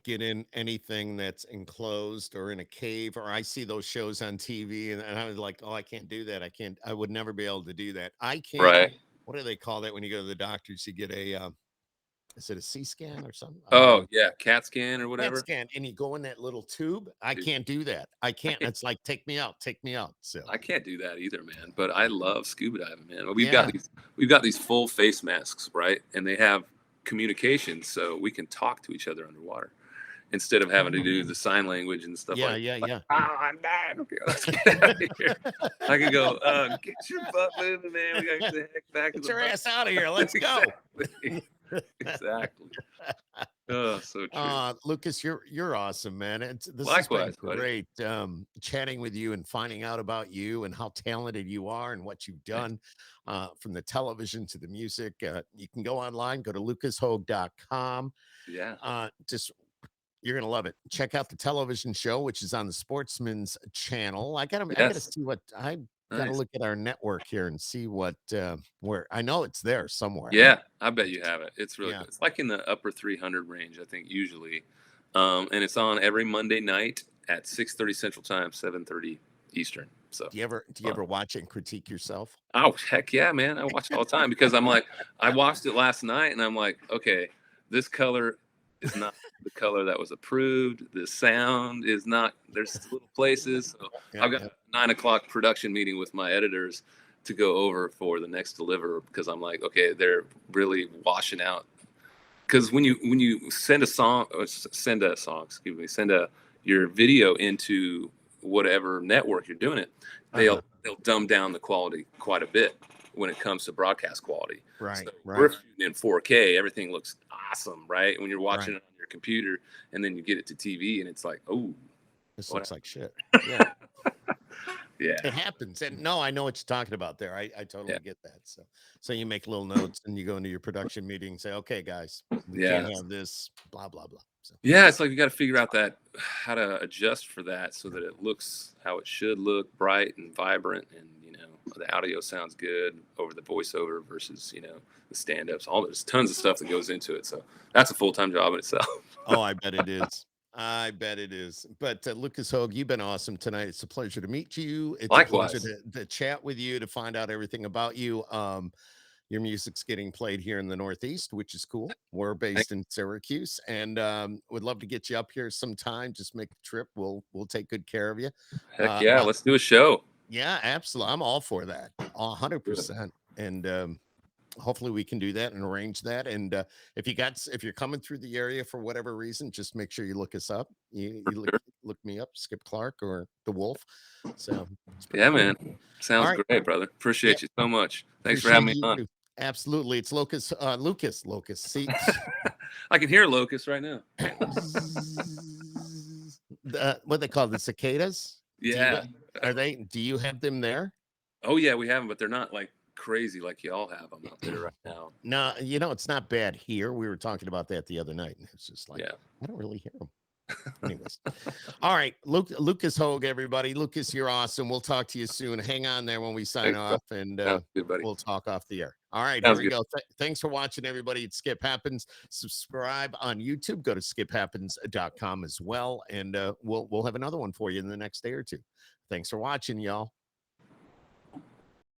get in anything that's enclosed or in a cave, or I see those shows on TV and I was like, oh, I can't do that. I would never be able to do that. I can't. Right. What do they call that when you go to the doctors? You get a, is it a C scan or something? Oh yeah, CAT scan or CAT whatever. scan, and you go in that little tube. I Dude, can't do that. I can't. It's like, take me out, take me out. So I can't do that either, man. But I love scuba diving, man. yeah, We've got these full face masks, right? And they have communication, so we can talk to each other underwater instead of having to do the sign language and stuff yeah, like, yeah, yeah. oh, I'm dying. Okay, let's get out of here. I can go, get your butt moving, man. We got to get the heck back to Get the your boat. ass out of here. Let's go. Exactly. Exactly. Oh, so true. Lucas, you're awesome, man. This has been Likewise, buddy. great chatting with you and finding out about you and how talented you are and what you've done from the television to the music. You can go online, go to lucashoge.com. Yeah. Just you're gonna love it. Check out the television show, which is on the Sportsman's channel. I gotta Yes. see what I gotta Nice. look at our network here and see what where I know it's there somewhere. Yeah, I bet you have it. It's really Yeah. good. It's like in the upper 300 range, I think, usually. And it's on every Monday night at 6:30 Central Time, 7:30 Eastern. So, Do you ever watch it and critique yourself? oh heck yeah, man! I watch it all the time, because I'm like, I watched it last night, and I'm like, okay, this color is not the color that was approved. The sound is not. There's little places. So Yeah, I've got yeah. a 9 o'clock production meeting with my editors to go over for the next deliver, because I'm like, okay, they're really washing out. Because when you send a song, excuse me, send your video into whatever network you're doing it, Uh-huh. they'll dumb down the quality quite a bit when it comes to broadcast quality. Right, So right, we're shooting in 4K, everything looks awesome, right? When you're watching right. it on your computer, and then you get it to TV, and it's like, oh, This what? looks like shit. Yeah, Yeah, it happens. And no, I know what you're talking about there. I yeah, totally get that. So you make little notes and you go into your production meeting and say, okay, guys, we can't yeah. have this, blah, blah, blah. So Yeah, it's like you got to figure out that how to adjust for that so that it looks how it should look, bright and vibrant, and the audio sounds good over the voiceover versus the stand-ups. All there's tons of stuff that goes into it, so that's a full-time job in itself. oh, I bet it is. I bet it is. But Lucas Hogue, you've been awesome tonight. It's a pleasure to meet you. It's a pleasure Likewise. to chat with you, to find out everything about you. Your music's getting played here in the Northeast, which is cool. We're Thank- based in Syracuse, and would love to get you up here sometime. Just make the trip. We'll take good care of you. Heck yeah, let's do a show. Yeah, absolutely. I'm all for that. Good. 100%. And hopefully we can do that and arrange that. And if you're coming through the area for whatever reason, just make sure you look us up. You look me up, Skip Clark or the Wolf. So it's pretty Yeah, cool. man. All Sounds right. great, brother. Yeah, Appreciate you so much. Thanks for appreciate having me you on. too. Absolutely. It's Lucas. See, I can hear Locust right now. what they call the cicadas. Yeah. Do you have them there? Oh yeah, we have them, but they're not like crazy like y'all have them out there right now. No, it's not bad here. We were talking about that the other night, and it's just like, Yeah. I don't really hear them. Anyways, all right, Lucas Hogue, everybody. Lucas, you're awesome. We'll talk to you soon. Hang on there when we sign Thanks, off, and sounds good, buddy. we'll talk off the air. All right, Sounds here we good. go. Thanks for watching, everybody. It Skip Happens. Subscribe on YouTube. Go to skiphappens.com as well, and we'll have another one for you in the next day or two. Thanks for watching, y'all.